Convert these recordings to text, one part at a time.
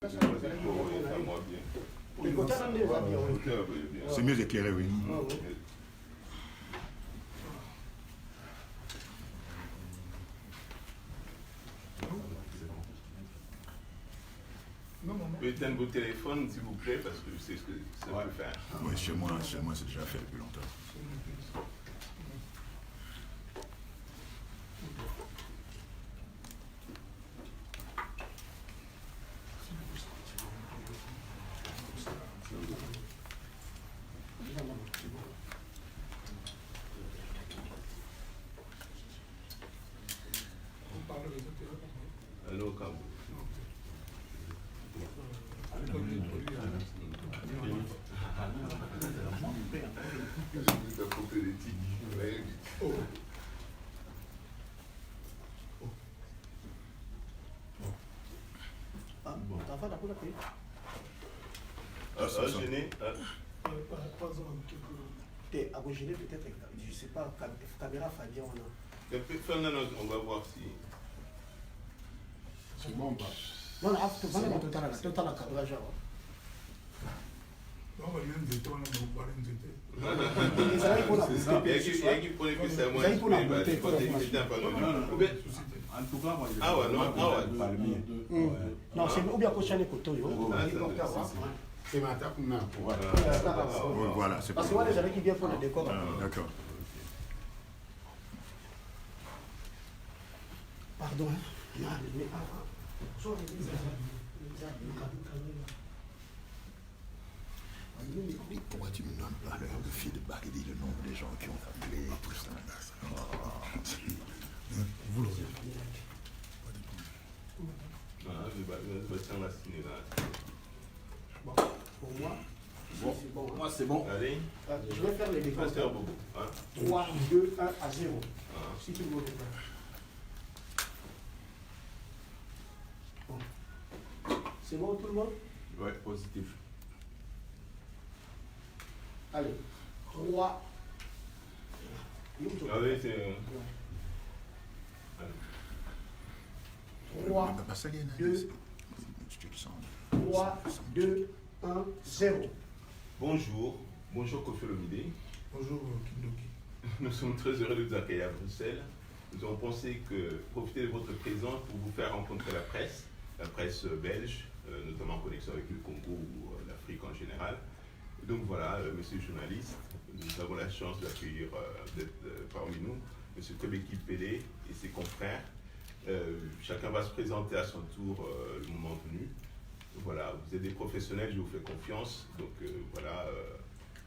C'est mieux éclairé, oui. Éteindre vos téléphones, s'il vous plaît, parce que c'est ce que ça peut faire. Oui, chez moi c'est déjà fait depuis longtemps. Allô, Cabo. Gêné. À vous gêner peut-être, je ne sais pas, caméra Fabien, On va voir si. C'est bon, pas. Non, total à cadrage. En tout cas, moi, je non, c'est ou bien prochain écoute. c'est ma table. Voilà, c'est parce que moi, les amis qui viennent pour le décor. D'accord. Pardon. Pourquoi tu me donnes pas le feedback et dis le nombre des gens qui ont appelé tout ça? Vous l'aurez. Pour moi, c'est bon. Moi, c'est bon. Allez. Je vais faire les décors. 3, 2, 1 à 0. Si tout le monde est prêt. C'est bon tout le monde? Ouais, positif. Allez. 3. Allez, c'est. 3, 2, 3, 2, 1, 0. Bonjour Kofi Olomide. Bonjour Kindoki. Nous sommes très heureux de vous accueillir à Bruxelles. Nous avons pensé que profiter de votre présence pour vous faire rencontrer la presse belge, notamment en connexion avec le Congo ou l'Afrique en général. Et donc voilà, monsieur le journaliste, nous avons la chance d'accueillir d'être parmi nous monsieur Kobeki Pele et ses confrères. Chacun va se présenter à son tour le moment venu. Voilà, vous êtes des professionnels, je vous fais confiance. Donc voilà,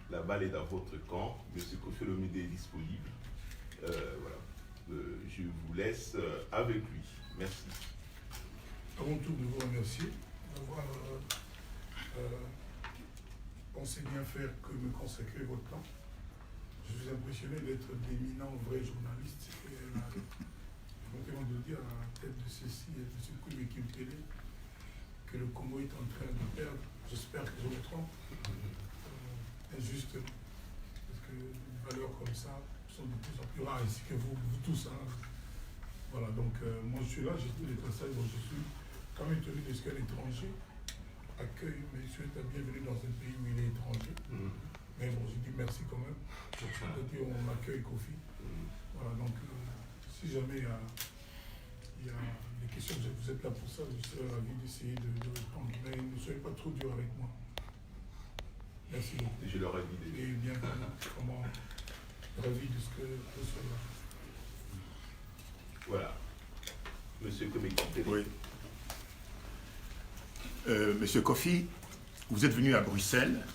la balle est dans votre camp. Monsieur Kofi Olomide est disponible. Voilà, je vous laisse avec lui. Merci. Avant tout, de vous remercier d'avoir pensé bien faire que me consacrer votre temps. Je suis impressionné d'être d'éminents vrais journalistes. Je me de dire à la tête de ceci, M. Kobeki Pele, que le Congo est en train de perdre. J'espère que je me trompe. Injustement. Parce que des valeurs comme ça sont de plus en plus rares ici que vous tous. Hein. Voilà, donc moi je suis là, j'ai dit les passages, donc je suis quand même tenu de ce qu'un étranger accueille, mais je souhaite la bienvenue dans un pays où il est étranger. Mais bon, je dis merci quand même. C'est-à-dire on accueille Kofi. Voilà, donc si jamais il y a des questions, vous êtes là pour ça, je serai ravi d'essayer de répondre. Mais ne soyez pas trop dur avec moi. Merci beaucoup. Je leur ai dit déjà. Et bien comment ravi de ce que vous soyez là. Voilà. Monsieur Kobeki Pele. Oui. Monsieur Kofi, vous êtes venu à Bruxelles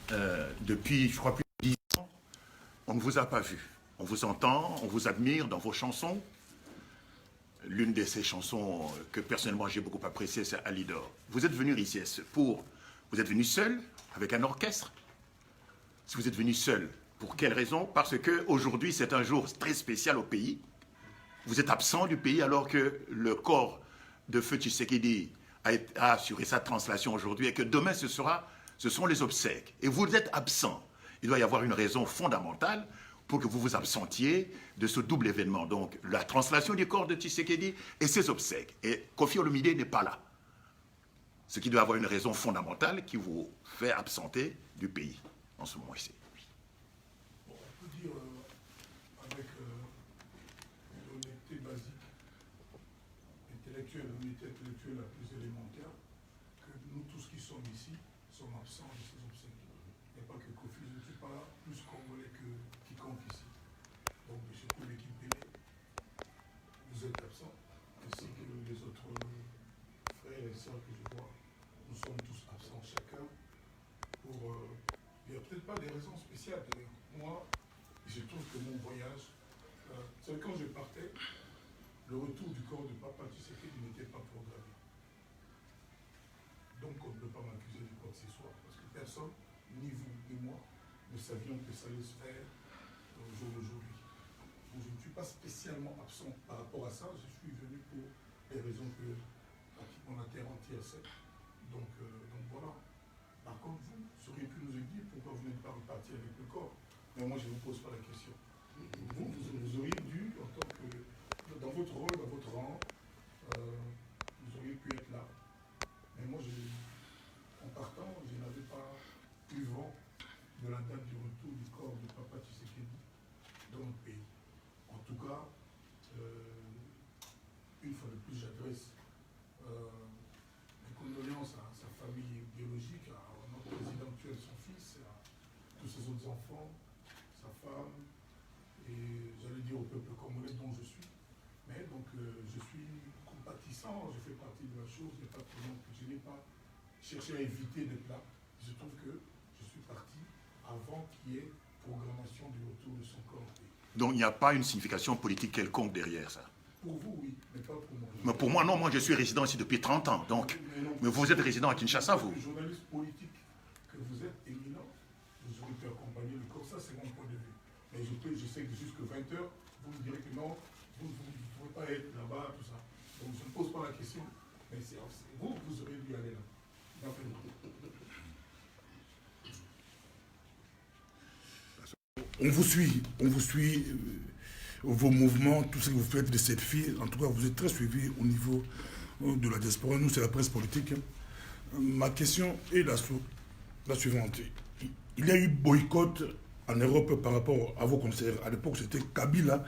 depuis, je crois, plus de 10 ans. On ne vous a pas vu. On vous entend, on vous admire dans vos chansons. L'une de ces chansons que personnellement j'ai beaucoup appréciée, c'est Alidor. Vous êtes venu ici vous êtes venu seul, avec un orchestre? Si vous êtes venu seul, pour quelle raison? Parce qu'aujourd'hui, c'est un jour très spécial au pays. Vous êtes absent du pays alors que le corps de Feu Tshisekedi a assuré sa translation aujourd'hui et que demain, ce sont les obsèques. Et vous êtes absent. Il doit y avoir une raison fondamentale pour que vous vous absentiez de ce double événement. Donc, la translation du corps de Tshisekedi et ses obsèques. Et Kofi Olomide n'est pas là. Ce qui doit avoir une raison fondamentale qui vous fait absenter du pays en ce moment-ci. Bon, on peut dire avec l'honnêteté basique, l'honnêteté intellectuelle la plus élémentaire, que nous tous qui sommes ici sommes absents de ces obsèques. Il n'y a pas que Kofi, je ne suis pas plus congolais que quiconque ici. Donc, M. Koulé Kimpélé, vous êtes absent, ainsi que les autres frères et sœurs que je vois. Nous sommes tous absents chacun pour... il n'y a peut-être pas des raisons spéciales. Moi, je trouve que mon voyage, c'est quand je partais, le retour du corps de Papa Tshisekedi n'était pas programmé. Donc on ne peut pas m'accuser de quoi que ce soit, parce que personne, ni vous ni moi, ne savions que ça allait se faire au jour d'aujourd'hui. Donc je ne suis pas spécialement absent par rapport à ça, je suis venu pour les raisons que pratiquement la terre entière sait. Donc voilà. Par contre, vous auriez pu nous dire pourquoi vous n'êtes pas reparti avec le corps. Mais moi, je ne vous pose pas la question. Vous auriez dû, en tant que, dans votre rôle, dans votre rang, vous auriez pu être là. Mais moi, en partant, je n'avais pas eu vent de la date du retour du corps de Papa Tshisekedi dans notre pays. En tout cas, une fois de plus, j'adresse mes condoléances à sa famille biologique, à notre président actuel, son fils, à tous ses autres enfants, sa femme, et j'allais dire au peuple congolais dont je suis. Mais donc, je suis compatissant, je fais partie de la chose, il n'y a pas de problème. Je n'ai pas cherché à éviter d'être là. Je trouve que je suis parti avant qu'il y ait programmation du retour de son corps. Donc il n'y a pas une signification politique quelconque derrière ça. Pour vous, oui, mais pas pour moi. Mais pour moi, non, moi je suis résident ici depuis 30 ans. Donc, mais vous êtes résident à Kinshasa, vous. Le journaliste politique que vous êtes éminent, vous aurez pu accompagner le corps, ça c'est mon point de vue. Mais je sais que jusqu'à 20h, vous me direz que non, vous ne pouvez pas être là-bas, tout ça. Donc je ne pose pas la question, mais c'est vous, vous aurez dû aller là. On vous suit vos mouvements, tout ce que vous faites de cette fille. En tout cas, vous êtes très suivi au niveau de la diaspora. Nous, c'est la presse politique. Ma question est la suivante. Il y a eu boycott en Europe par rapport à vos concerts. À l'époque, c'était Kabila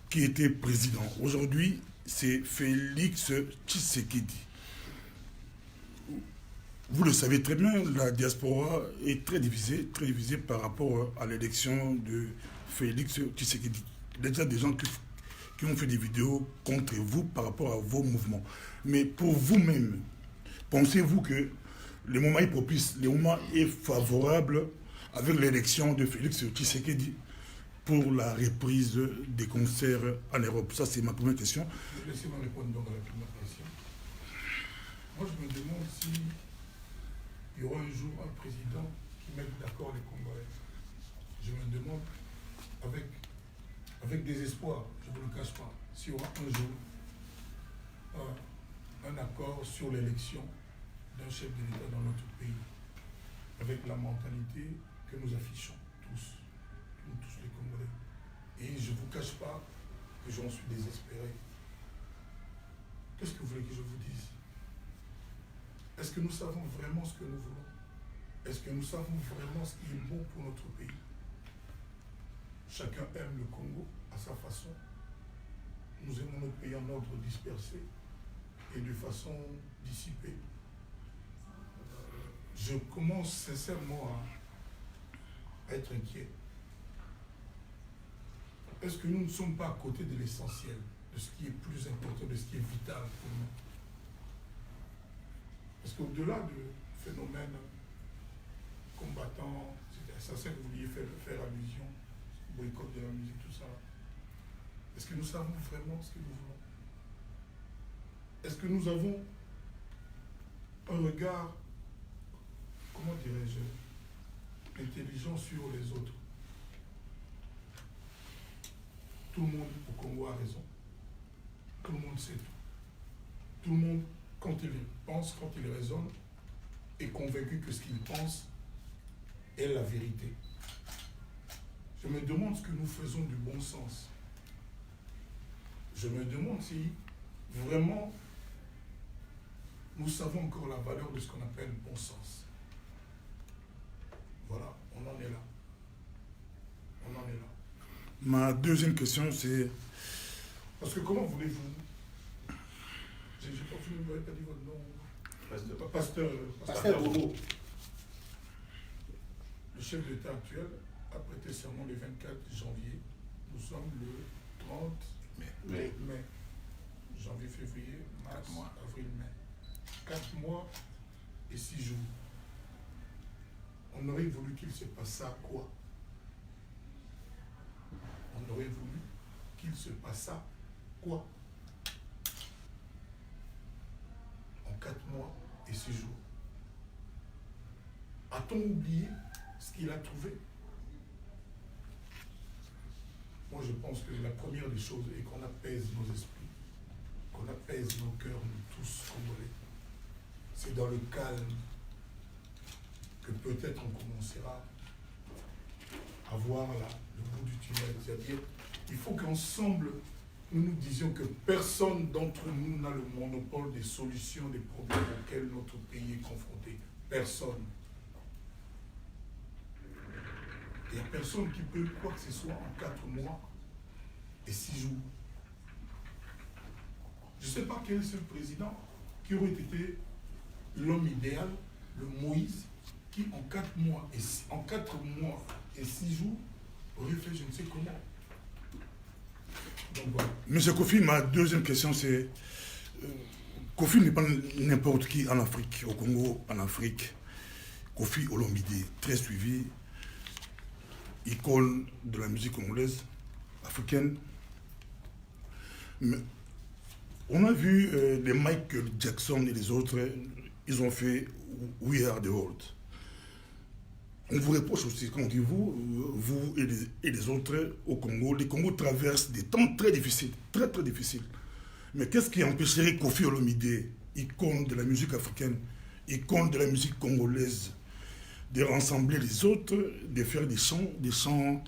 qui était président. Aujourd'hui, c'est Félix Tshisekedi. Vous le savez très bien, la diaspora est très divisée par rapport à l'élection de Félix Tshisekedi. Il y a déjà des gens qui ont fait des vidéos contre vous par rapport à vos mouvements. Mais pour vous-même, pensez-vous que le moment est propice, le moment est favorable avec l'élection de Félix Tshisekedi pour la reprise des concerts en Europe? Ça, c'est ma première question. Laissez-moi répondre donc à la première question. Moi, je me demande si il y aura un jour un président qui mette d'accord les Congolais. Je me demande, avec des espoirs, je ne vous le cache pas, s'il y aura un jour un accord sur l'élection d'un chef de l'État dans notre pays, avec la mentalité que nous affichons tous, nous tous les Congolais. Et je ne vous cache pas que j'en suis désespéré. Qu'est-ce que vous voulez que je vous dise? Est-ce que nous savons vraiment ce que nous voulons? Est-ce que nous savons vraiment ce qui est bon pour notre pays? Chacun aime le Congo à sa façon. Nous aimons notre pays en ordre dispersé et de façon dissipée. Je commence sincèrement à être inquiet. Est-ce que nous ne sommes pas à côté de l'essentiel, de ce qui est plus important, de ce qui est vital pour nous? Parce qu'au-delà du phénomène combattant, c'est à ça que vous vouliez faire allusion, boycott de la musique, tout ça. Est-ce que nous savons vraiment ce que nous voulons? Est-ce que nous avons un regard, comment dirais-je, intelligent sur les autres? Tout le monde au Congo a raison. Tout le monde sait tout. Tout le monde, quand il pense, quand il raisonne, est convaincu que ce qu'il pense est la vérité. Je me demande ce que nous faisons du bon sens. Je me demande si vraiment nous savons encore la valeur de ce qu'on appelle bon sens. Voilà, on en est là. On en est là. Ma deuxième question, c'est... Parce que comment voulez-vous... J'ai pas fini, vous n'avez pas dit votre nom. Pasteur Bobo. Le chef d'État actuel a prêté serment le 24 janvier. Nous sommes le 30 mai. Janvier, février, mars, avril, mai. 4 mois et 6 jours. On aurait voulu qu'il se passât quoi? On aurait voulu qu'il se passât quoi? En 4 mois et 6 jours. A-t-on oublié ce qu'il a trouvé? Moi, je pense que la première des choses est qu'on apaise nos esprits, qu'on apaise nos cœurs, nous tous congolais. C'est dans le calme que peut-être on commencera à voir là, le bout du tunnel. C'est-à-dire, il faut qu'ensemble, nous nous disions que personne d'entre nous n'a le monopole des solutions des problèmes auxquels notre pays est confronté. Personne. Il n'y a personne qui peut quoi que ce soit en 4 mois et 6 jours. Je ne sais pas quel est ce président qui aurait été l'homme idéal, le Moïse, qui en 4 mois et 6 jours aurait fait je ne sais comment. Donc voilà. Monsieur Kofi, ma deuxième question, c'est... Kofi n'est pas n'importe qui en Afrique, au Congo, en Afrique. Kofi Olomide, très suivi, icône de la musique congolaise, africaine. Mais on a vu les Michael Jackson et les autres, ils ont fait We Are the World. On vous reproche aussi, quand on dit vous et les autres au Congo, les Congos traversent des temps très difficiles, très très difficiles. Mais qu'est-ce qui empêcherait Kofi Olomide, icône de la musique africaine, icône de la musique congolaise, de rassembler les autres, de faire des chants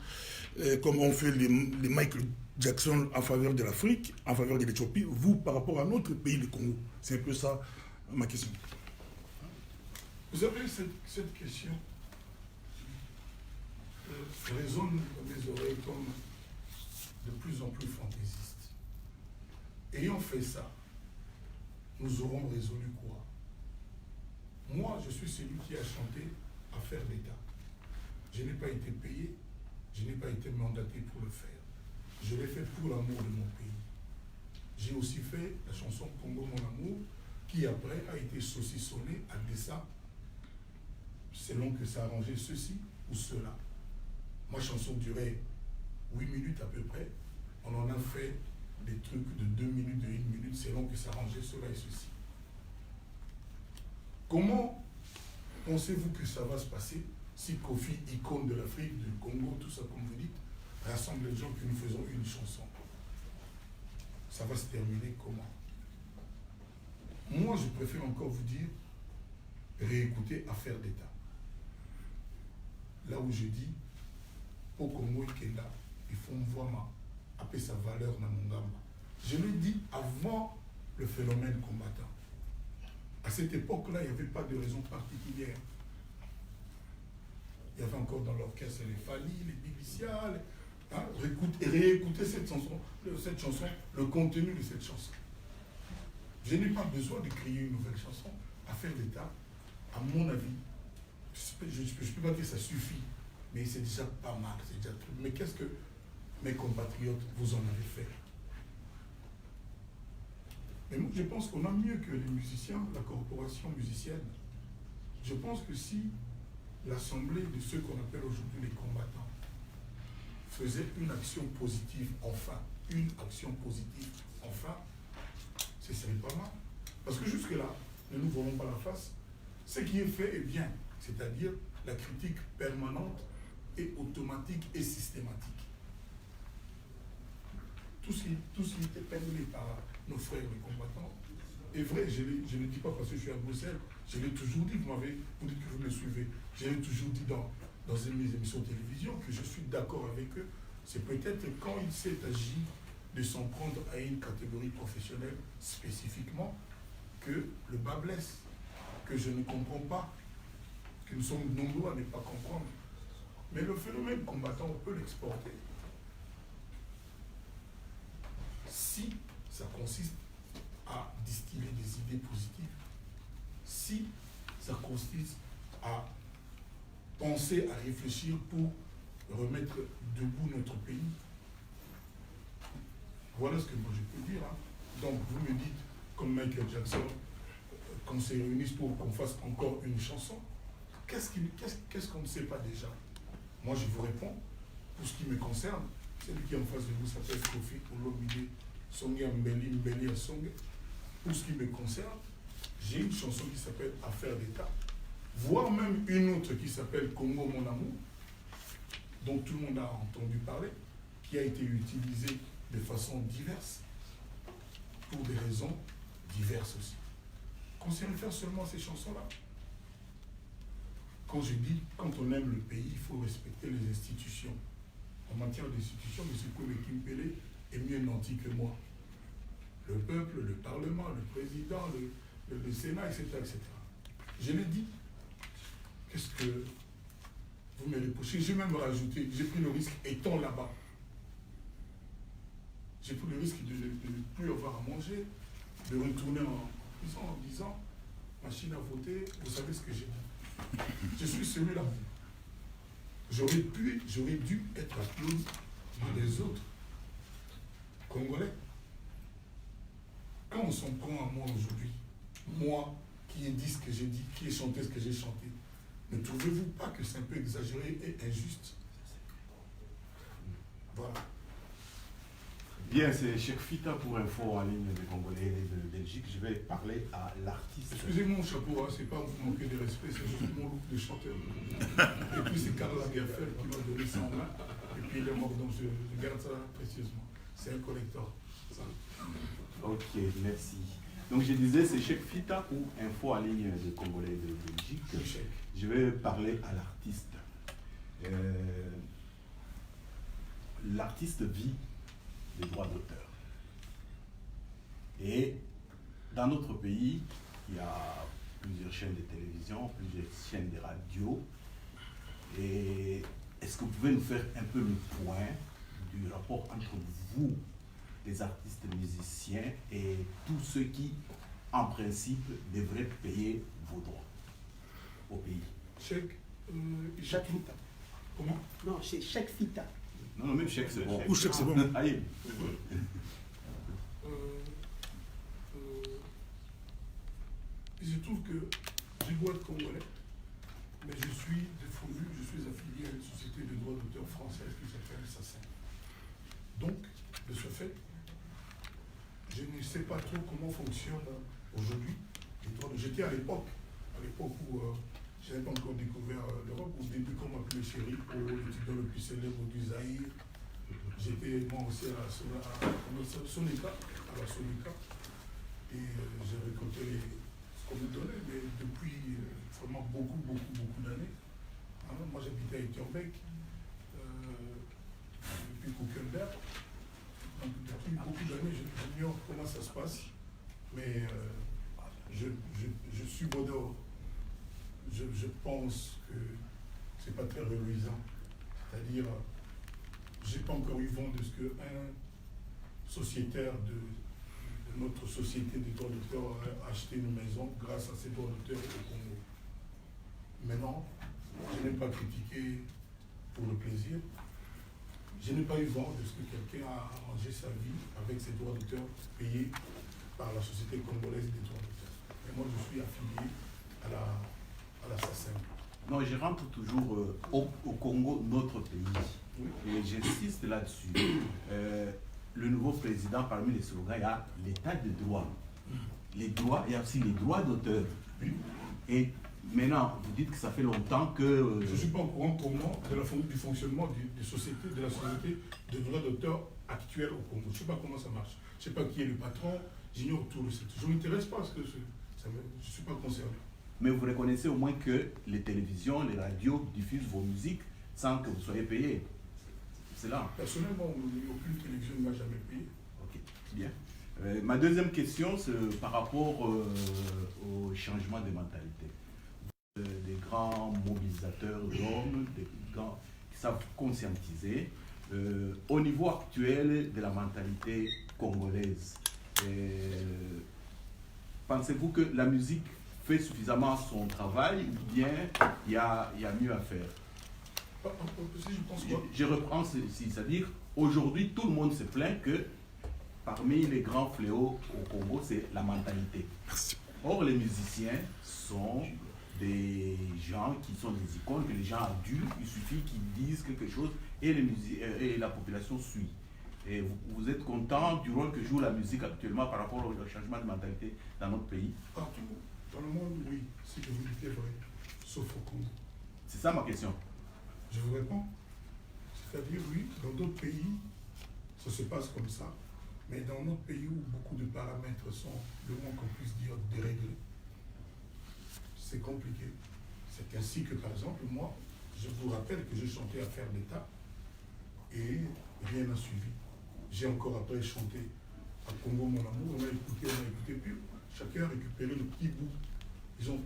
comme on fait les Michael Jackson en faveur de l'Afrique, en faveur de l'Éthiopie, vous par rapport à notre pays, le Congo? C'est un peu ça ma question. Vous avez cette question résonne dans mes oreilles comme de plus en plus fantaisiste. Ayant fait ça, nous aurons résolu quoi? Moi, je suis celui qui a chanté Affaire d'État. Je n'ai pas été payé, je n'ai pas été mandaté pour le faire. Je l'ai fait pour l'amour de mon pays. J'ai aussi fait la chanson Congo Mon Amour, qui après a été saucissonnée à dessein, selon que ça arrangeait ceci ou cela. Ma chanson durait 8 minutes à peu près. On en a fait des trucs de 2 minutes, de 1 minute, selon que ça arrangeait cela et ceci. Comment pensez-vous que ça va se passer si Kofi, icône de l'Afrique, du Congo, tout ça comme vous dites, rassemble les gens que nous faisons une chanson? Ça va se terminer comment? Moi, je préfère encore vous dire, réécoutez Affaire d'État. Là où je dis, au Congo Ikenda, il faut me voir appeler sa valeur dans mon gamme. Je l'ai dit avant le phénomène combattant. À cette époque-là, il n'y avait pas de raison particulière. Il y avait encore dans l'orchestre les Fali, les Bilicia, réécouter cette chanson, le contenu de cette chanson. Je n'ai pas besoin de créer une nouvelle chanson. Affaire d'État, à mon avis, je ne peux pas dire que ça suffit, mais c'est déjà pas mal, c'est déjà tout. Mais qu'est-ce que mes compatriotes vous en avez fait? Mais moi, je pense qu'on a mieux que les musiciens, la corporation musicienne. Je pense que si l'assemblée de ceux qu'on appelle aujourd'hui les combattants faisait une action positive, enfin, ce serait pas mal. Parce que jusque-là, ne nous voyons pas la face, ce qui est fait est bien, c'est-à-dire la critique permanente et automatique et systématique. Tout ce qui est épinglé par nos frères les combattants est vrai, je ne le dis pas parce que je suis à Bruxelles, je l'ai toujours dit, vous dites que vous me suivez, je l'ai toujours dit dans mes émissions de télévision que je suis d'accord avec eux. C'est peut-être quand il s'est agi de s'en prendre à une catégorie professionnelle spécifiquement que le bas blesse, que je ne comprends pas, que nous sommes nombreux à ne pas comprendre. Mais le phénomène combattant, on peut l'exporter. Si ça consiste à distiller des idées positives, si ça consiste à penser, à réfléchir pour remettre debout notre pays. Voilà ce que moi je peux dire. Hein. Donc vous me dites, comme Michael Jackson, qu'on se réunisse pour qu'on fasse encore une chanson. Qu'est-ce qu'on ne sait pas déjà? Moi je vous réponds, pour ce qui me concerne, celui qui est en face de vous s'appelle Kofi Olomide Songe Mbeli Mbeli Asonge. Pour ce qui me concerne, j'ai une chanson qui s'appelle Affaire d'État, voire même une autre qui s'appelle Congo mon amour, dont tout le monde a entendu parler, qui a été utilisée de façon diverse, pour des raisons diverses aussi. Qu'on se réfère seulement à ces chansons-là. Quand je dis, quand on aime le pays, il faut respecter les institutions. En matière d'institutions, M. Kobe Kimpele est mieux nanti que moi. Le peuple, le Parlement, le président, le Sénat, etc., etc. Je l'ai dit. Qu'est-ce que vous me reprochez? J'ai même rajouté, j'ai pris le risque, étant là-bas. J'ai pris le risque de ne plus avoir à manger, de retourner en prison en disant, machine à voter, vous savez ce que j'ai dit. Je suis celui-là. J'aurais dû être applaudi par les autres Congolais. Quand on s'en prend à moi aujourd'hui, moi qui ai dit ce que j'ai dit, qui ai chanté ce que j'ai chanté, ne trouvez-vous pas que c'est un peu exagéré et injuste? Voilà. Bien, c'est Cheikh Fita pour Info en ligne de Congolais et de Belgique. Je vais parler à l'artiste. Excusez mon chapeau, hein, c'est pas vous manquer de respect, c'est juste mon look de chanteur. Et puis c'est Carla Gaffel qui m'a donné ça en main. Et puis il est mort, donc je garde ça précieusement. C'est un collector. Ça. Ok, merci. Donc je disais, c'est Cheikh Fita ou Info en ligne de Congolais de Belgique. Je vais parler à l'artiste. L'artiste vit des droits d'auteur. Et dans notre pays, il y a plusieurs chaînes de télévision, plusieurs chaînes de radio. Et est-ce que vous pouvez nous faire un peu le point du rapport entre vous, les artistes musiciens, et tous ceux qui, en principe, devraient payer vos droits au pays? Cheikh Fita. Comment? Non, c'est Cheikh Fita. Non, même chèque, c'est bon. Ou chèque, c'est bon. Allez. Il se trouve que j'ai beau être congolais, mais je suis défendu, je suis affilié à une société de droits d'auteur française qui s'appelle SACEM. Donc, de ce fait, je ne sais pas trop comment fonctionne aujourd'hui les droits d'auteur. J'étais à l'époque où je n'avais pas encore découvert l'Europe, au début qu'on m'appelait Chéri, pour l'étudiant le plus célèbre du Zaïre. J'étais moi aussi à la Sonica, et j'ai récolté ce qu'on me donnait, mais depuis vraiment beaucoup d'années. Hein, moi j'habitais à Etterbeek, depuis Kukenberg. Donc depuis beaucoup d'années, j'ignore comment ça se passe, mais je suis Bodor. Je pense que c'est pas très reluisant. C'est-à-dire, j'ai pas encore eu vent de ce qu'un sociétaire de notre société des droits d'auteur a acheté une maison grâce à ses droits d'auteur au Congo. Maintenant, je n'ai pas critiqué pour le plaisir. Je n'ai pas eu vent de ce que quelqu'un a arrangé sa vie avec ses droits d'auteur payés par la société congolaise des droits d'auteur. Et moi, je suis affilié à la SACEM. Non, je rentre toujours au Congo, notre pays. Oui. Et j'insiste là-dessus. Le nouveau président, parmi les slogans, il y a l'état de droit. Les droits, il y a aussi les droits d'auteur. Oui. Et maintenant, vous dites que ça fait longtemps que... Je ne suis pas au courant comment du fonctionnement de la société de droits d'auteur actuelle au Congo. Je ne sais pas comment ça marche. Je ne sais pas qui est le patron. J'ignore tout le secteur. Je ne m'intéresse pas parce que je ne suis pas concerné. Mais vous reconnaissez au moins que les télévisions, les radios diffusent vos musiques sans que vous soyez payé. C'est là. Personnellement, aucune télévision ne m'a jamais payé. Ok, bien. Ma deuxième question, c'est par rapport au changement des mentalités. Des grands mobilisateurs d'hommes, des grands qui savent conscientiser. Au niveau actuel de la mentalité congolaise, pensez-vous que la musique fait suffisamment son travail ou bien il y a mieux à faire? Je reprends, c'est-à-dire, aujourd'hui, tout le monde se plaint que parmi les grands fléaux au Congo, c'est la mentalité. Or, les musiciens sont des gens qui sont des icônes, que les gens adulent, il suffit qu'ils disent quelque chose et, et la population suit. Et vous êtes content du rôle que joue la musique actuellement par rapport au changement de mentalité dans notre pays? Partout dans le monde, oui, ce que vous dites est vrai, sauf au Congo. C'est ça ma question. Je vous réponds. C'est-à-dire, oui, dans d'autres pays, ça se passe comme ça. Mais dans notre pays où beaucoup de paramètres sont, le moins qu'on puisse dire, déréglés, c'est compliqué. C'est ainsi que, par exemple, moi, je vous rappelle que je chantais à Faire d'État et rien n'a suivi. J'ai encore après chanté à Congo Mon Amour, on a écouté, puis chacun a récupéré le petit bout.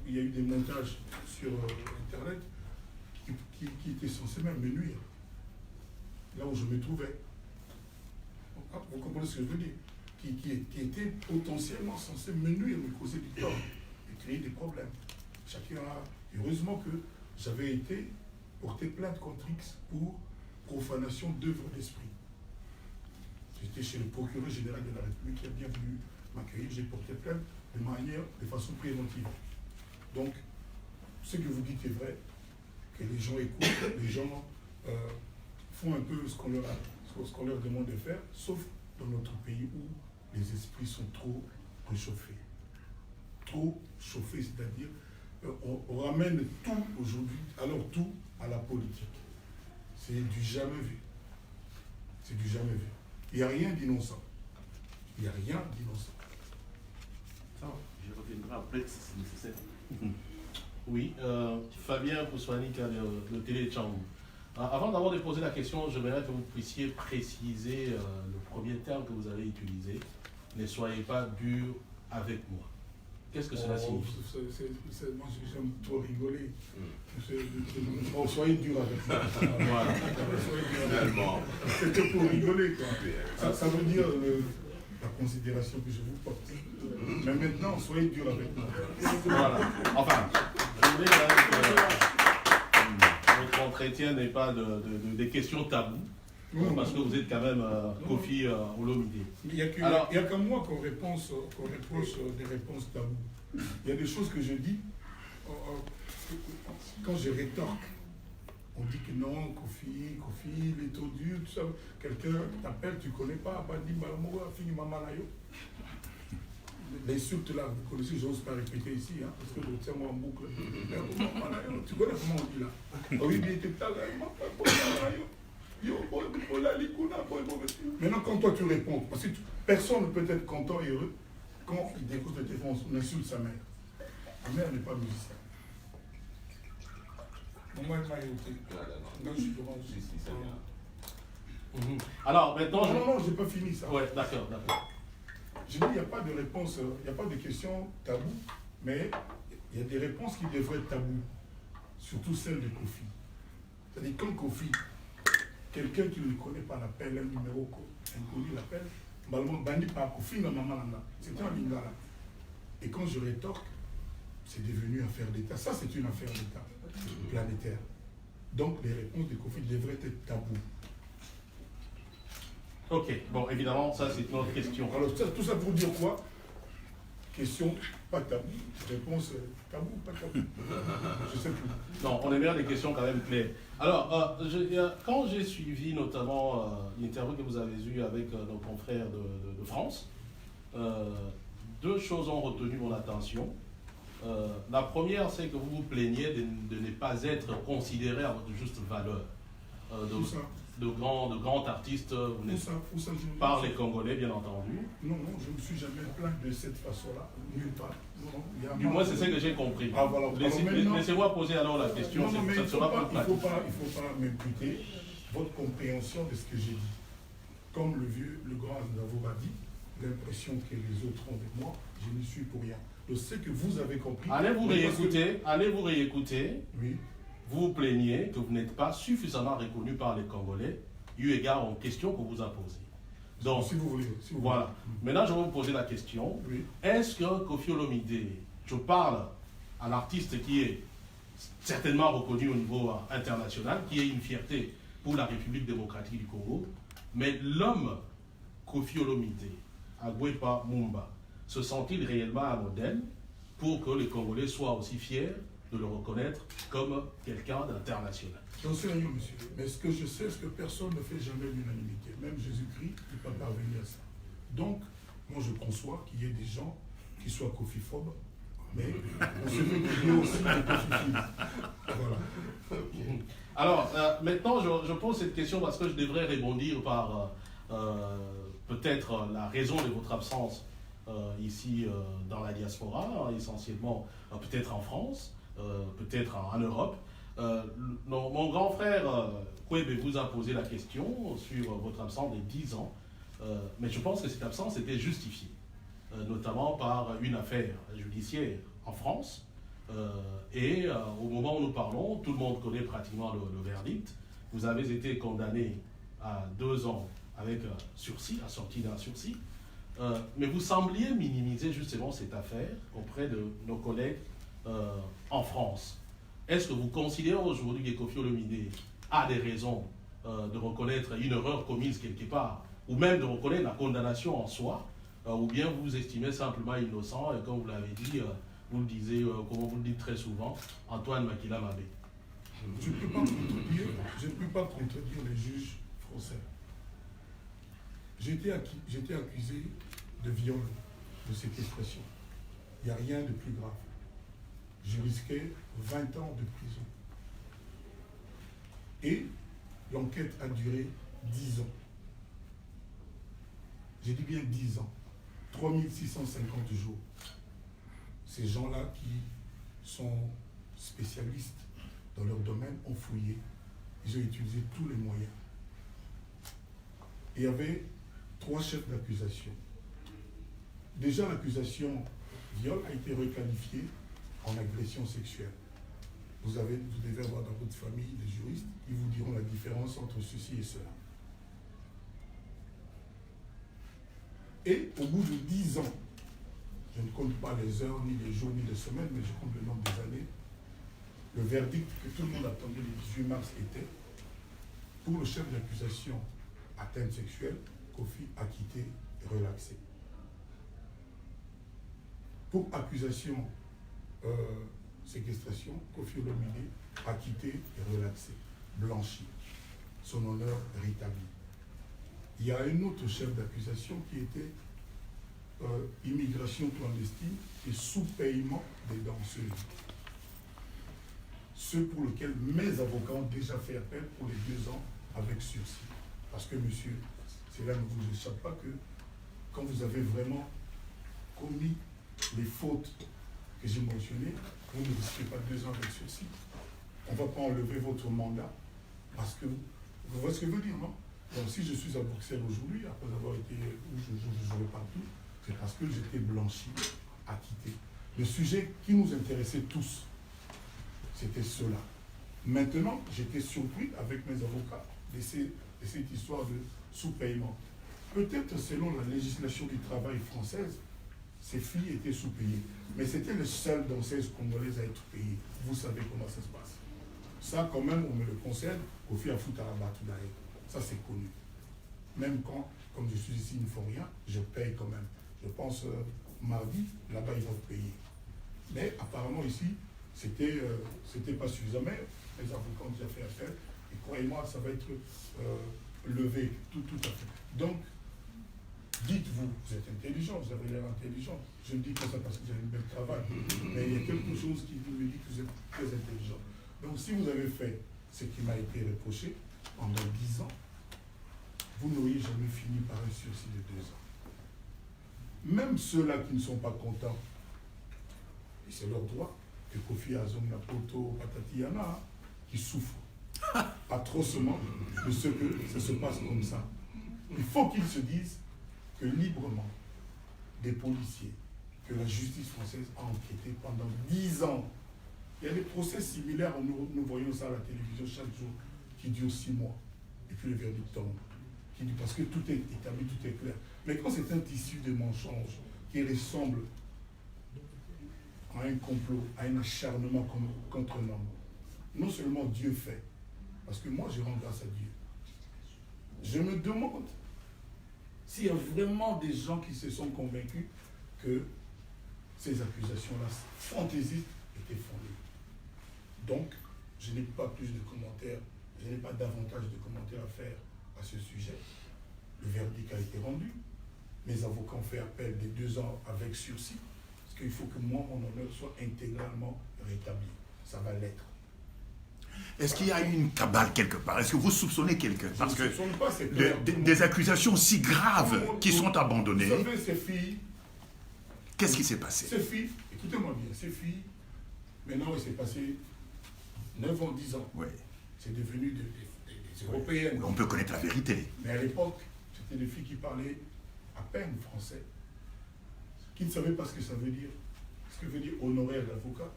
Il y a eu des montages sur Internet qui étaient censés même me nuire. Là où je me trouvais. Vous comprenez ce que je veux dire? Qui étaient potentiellement censés me nuire, me causer du tort et créer des problèmes. Chacun a... Heureusement que j'avais été porté plainte contre X pour profanation d'œuvres d'esprit. J'étais chez le procureur général de la République qui a bien voulu m'accueillir. J'ai porté plainte de façon préventive. Donc, ce que vous dites est vrai, que les gens écoutent, les gens font un peu ce qu'on leur demande de faire, sauf dans notre pays où les esprits sont trop réchauffés. Trop chauffés, c'est-à-dire on ramène tout aujourd'hui, alors tout à la politique. C'est du jamais vu. C'est du jamais vu. Il n'y a rien d'innocent. Il n'y a rien d'innocent. Ça va, je reviendrai après si c'est nécessaire. Oui, Fabien Poussouanika de Télé Tchangou. Avant d'abord de poser la question, j'aimerais que vous puissiez préciser le premier terme que vous avez utilisé. Ne soyez pas dur avec moi. Qu'est-ce que cela signifie? Moi, j'aime trop rigoler. Soyez dur avec moi. Voilà. C'était pour rigoler, quoi. Ça veut dire la considération que je vous porte. Mais maintenant, soyez dur avec moi. Voilà. Enfin, je voulais que notre entretien n'est pas des questions taboues. Non, parce que vous êtes quand même Kofi Olomide. Il n'y a qu'à moi qu'on reproche des réponses taboues. Il y a des choses que je dis, quand je rétorque, on dit que non, Kofi, il est trop dur, tout ça. Quelqu'un t'appelle, tu ne connais pas, Bandi Malamoura, Fini Mamanayo. L'insulte là, vous connaissez, je n'ose pas répéter ici, hein, parce que je tiens moi en boucle. Tu connais comment on dit là? Oui, il était là, maintenant, quand toi tu réponds, parce que personne ne peut être content et heureux quand il découvre le téléphone, on insulte sa mère. Ma mère n'est pas musicienne. Maman m'a écouté. Non, je suis devant. Alors maintenant. Non, j'ai pas fini ça. Ouais, d'accord. Je dis, il n'y a pas de réponse, il n'y a pas de questions taboues, mais il y a des réponses qui devraient être taboues, surtout celle de Kofi. C'est-à-dire, quand Kofi, quelqu'un qui ne connaît pas l'appel, un numéro inconnu l'appelle, Bandi par Kofi, c'était un lingala. Et quand je rétorque, c'est devenu affaire d'État. Ça, c'est une affaire d'État planétaire. Donc, les réponses de Kofi devraient être taboues. Ok, bon, évidemment, ça, c'est une autre question. Alors, tout ça pour dire quoi? Question, pas tabou. Réponse, tabou, pas tabou. Je sais plus. Non, on aime bien des questions quand même claires. Alors, quand j'ai suivi notamment l'interview que vous avez eue avec nos confrères de France, deux choses ont retenu mon attention. La première, c'est que vous vous plaignez de ne pas être considéré à votre juste valeur. De grands artistes par les Congolais, bien entendu. Non, je ne me suis jamais plaint de cette façon-là, nulle part. Du moins, c'est ce que j'ai compris. Ah, voilà. Laissez-moi poser alors la question. Il ne faut pas m'imputer votre compréhension de ce que j'ai dit. Comme le grand Ndavour a dit, l'impression que les autres ont de moi, je n'y suis pour rien. Je sais que vous avez compris. Allez-vous réécouter. Oui. Vous vous plaignez que vous n'êtes pas suffisamment reconnu par les Congolais, eu égard aux questions qu'on vous a posées. Donc, si vous voulez. Voilà. Maintenant, je vais vous poser la question. Oui. Est-ce que Koffi Olomide, je parle à l'artiste qui est certainement reconnu au niveau international, qui est une fierté pour la République démocratique du Congo, mais l'homme Koffi Olomide, Agwepa Mumba, se sent-il réellement un modèle pour que les Congolais soient aussi fiers de le reconnaître comme quelqu'un d'international? J'en sais rien, monsieur. Mais ce que je sais, c'est que personne ne fait jamais l'unanimité. Même Jésus-Christ n'est pas parvenu à ça. Donc, moi, je conçois qu'il y ait des gens qui soient coffee-phobes, mais on se veut qu'il y ait aussi des coffee-phobes. Voilà. Alors, maintenant, je pose cette question parce que je devrais rebondir par peut-être la raison de votre absence ici dans la diaspora, essentiellement peut-être en France, peut-être en Europe. Mon grand frère Kwebe vous a posé la question sur votre absence de 10 ans, mais je pense que cette absence était justifiée, notamment par une affaire judiciaire en France. Et au moment où nous parlons, tout le monde connaît pratiquement le verdict. Vous avez été condamné à 2 ans avec sursis, assorti d'un sursis. Mais vous sembliez minimiser justement cette affaire auprès de nos collègues en France. Est-ce que vous considérez aujourd'hui que Koffi Olomide a des raisons de reconnaître une erreur commise quelque part, ou même de reconnaître la condamnation en soi, ou bien vous estimez simplement innocent, et comme vous l'avez dit, vous le disiez, comme vous le dites très souvent, Antoine Makila Mabé? Je ne peux pas contredire les juges français. J'étais accusé de viol, de séquestration. Il n'y a rien de plus grave. Je risquais 20 ans de prison. Et l'enquête a duré 10 ans. J'ai dit bien 10 ans. 3650 jours. Ces gens-là qui sont spécialistes dans leur domaine ont fouillé. Ils ont utilisé tous les moyens. Il y avait 3 chefs d'accusation. Déjà, l'accusation viol a été requalifiée en agression sexuelle. Vous devez avoir dans votre famille des juristes qui vous diront la différence entre ceci et cela. Et au bout de 10 ans, je ne compte pas les heures, ni les jours, ni les semaines, mais je compte le nombre des années, le verdict que tout le monde attendait le 18 mars était, pour le chef d'accusation atteinte sexuelle, Koffi acquitté et relaxé. Pour accusation séquestration, Koffi Olomide acquitté et relaxé, blanchi, son honneur rétabli. Il y a un autre chef d'accusation qui était immigration clandestine et sous-paiement des danseuses. Ceux pour lesquels mes avocats ont déjà fait appel pour les 2 ans avec sursis. Parce que, monsieur, cela ne vous échappe pas que quand vous avez vraiment commis les fautes que j'ai mentionnées, vous ne risquez pas 2 ans avec sursis. On ne va pas enlever votre mandat parce que, vous voyez ce que je veux dire, non? Donc si je suis à Bruxelles aujourd'hui, après avoir été où je jouais partout, c'est parce que j'étais blanchi, acquitté. Le sujet qui nous intéressait tous, c'était cela. Maintenant, j'étais surpris avec mes avocats de cette histoire de sous-paiement. Peut-être selon la législation du travail française, ces filles étaient sous-payées. Mais c'était les seules danseuses congolaises à être payées. Vous savez comment ça se passe. Ça, quand même, on me le concède, Koffi a foutu à la batte d'ailleurs. Ça, c'est connu. Même quand, comme je suis ici, ils ne font rien, je paye quand même. Je pense, mardi, là-bas, ils vont payer. Mais apparemment, ici, c'était pas suffisant. Mais les avocats ont déjà fait affaire. Et croyez-moi, ça va être levé, tout à fait. Donc, dites-vous, vous êtes intelligent, vous avez l'air intelligent. Je ne dis pas ça parce que vous avez un bel travail. Mais il y a quelque chose qui me dit que vous êtes très intelligent. Donc, si vous avez fait ce qui m'a été reproché pendant 10 ans, vous n'auriez jamais fini par un sursis de 2 ans. Même ceux-là qui ne sont pas contents, et c'est leur droit, que Koffi Azong, Napoto, Patatiana, qui souffrent atrocement de ce que ça se passe comme ça. Il faut qu'ils se disent que librement, des policiers que la justice française a enquêté pendant 10 ans. Il y a des procès similaires, nous voyons ça à la télévision chaque jour, qui durent 6 mois. Et puis le verdict tombe. Parce que tout est établi, tout est clair. Mais quand c'est un tissu de mensonges qui ressemble à un complot, à un acharnement contre un homme, non seulement Dieu fait, parce que moi je rends grâce à Dieu. Je me demande s'il y a vraiment des gens qui se sont convaincus que ces accusations-là fantaisistes étaient fondées. Donc, je n'ai pas plus de commentaires, je n'ai pas davantage de commentaires à faire à ce sujet. Le verdict a été rendu. Mes avocats ont fait appel des 2 ans avec sursis, parce qu'il faut que moi, mon honneur soit intégralement rétabli. Ça va l'être. Est-ce qu'il y a eu une cabale quelque part? Est-ce que vous soupçonnez quelqu'un? Parce que pas, c'est clair. des accusations si graves qui sont abandonnées. Vous savez, ces filles... Qu'est-ce qui s'est passé? Ces filles, écoutez-moi bien, ces filles, maintenant il s'est passé 9 ans, 10 ans. Oui. C'est devenu des Européennes. On peut connaître la vérité. Mais à l'époque, c'était des filles qui parlaient à peine français, qui ne savaient pas ce que ça veut dire, ce que veut dire honoraire d'avocat,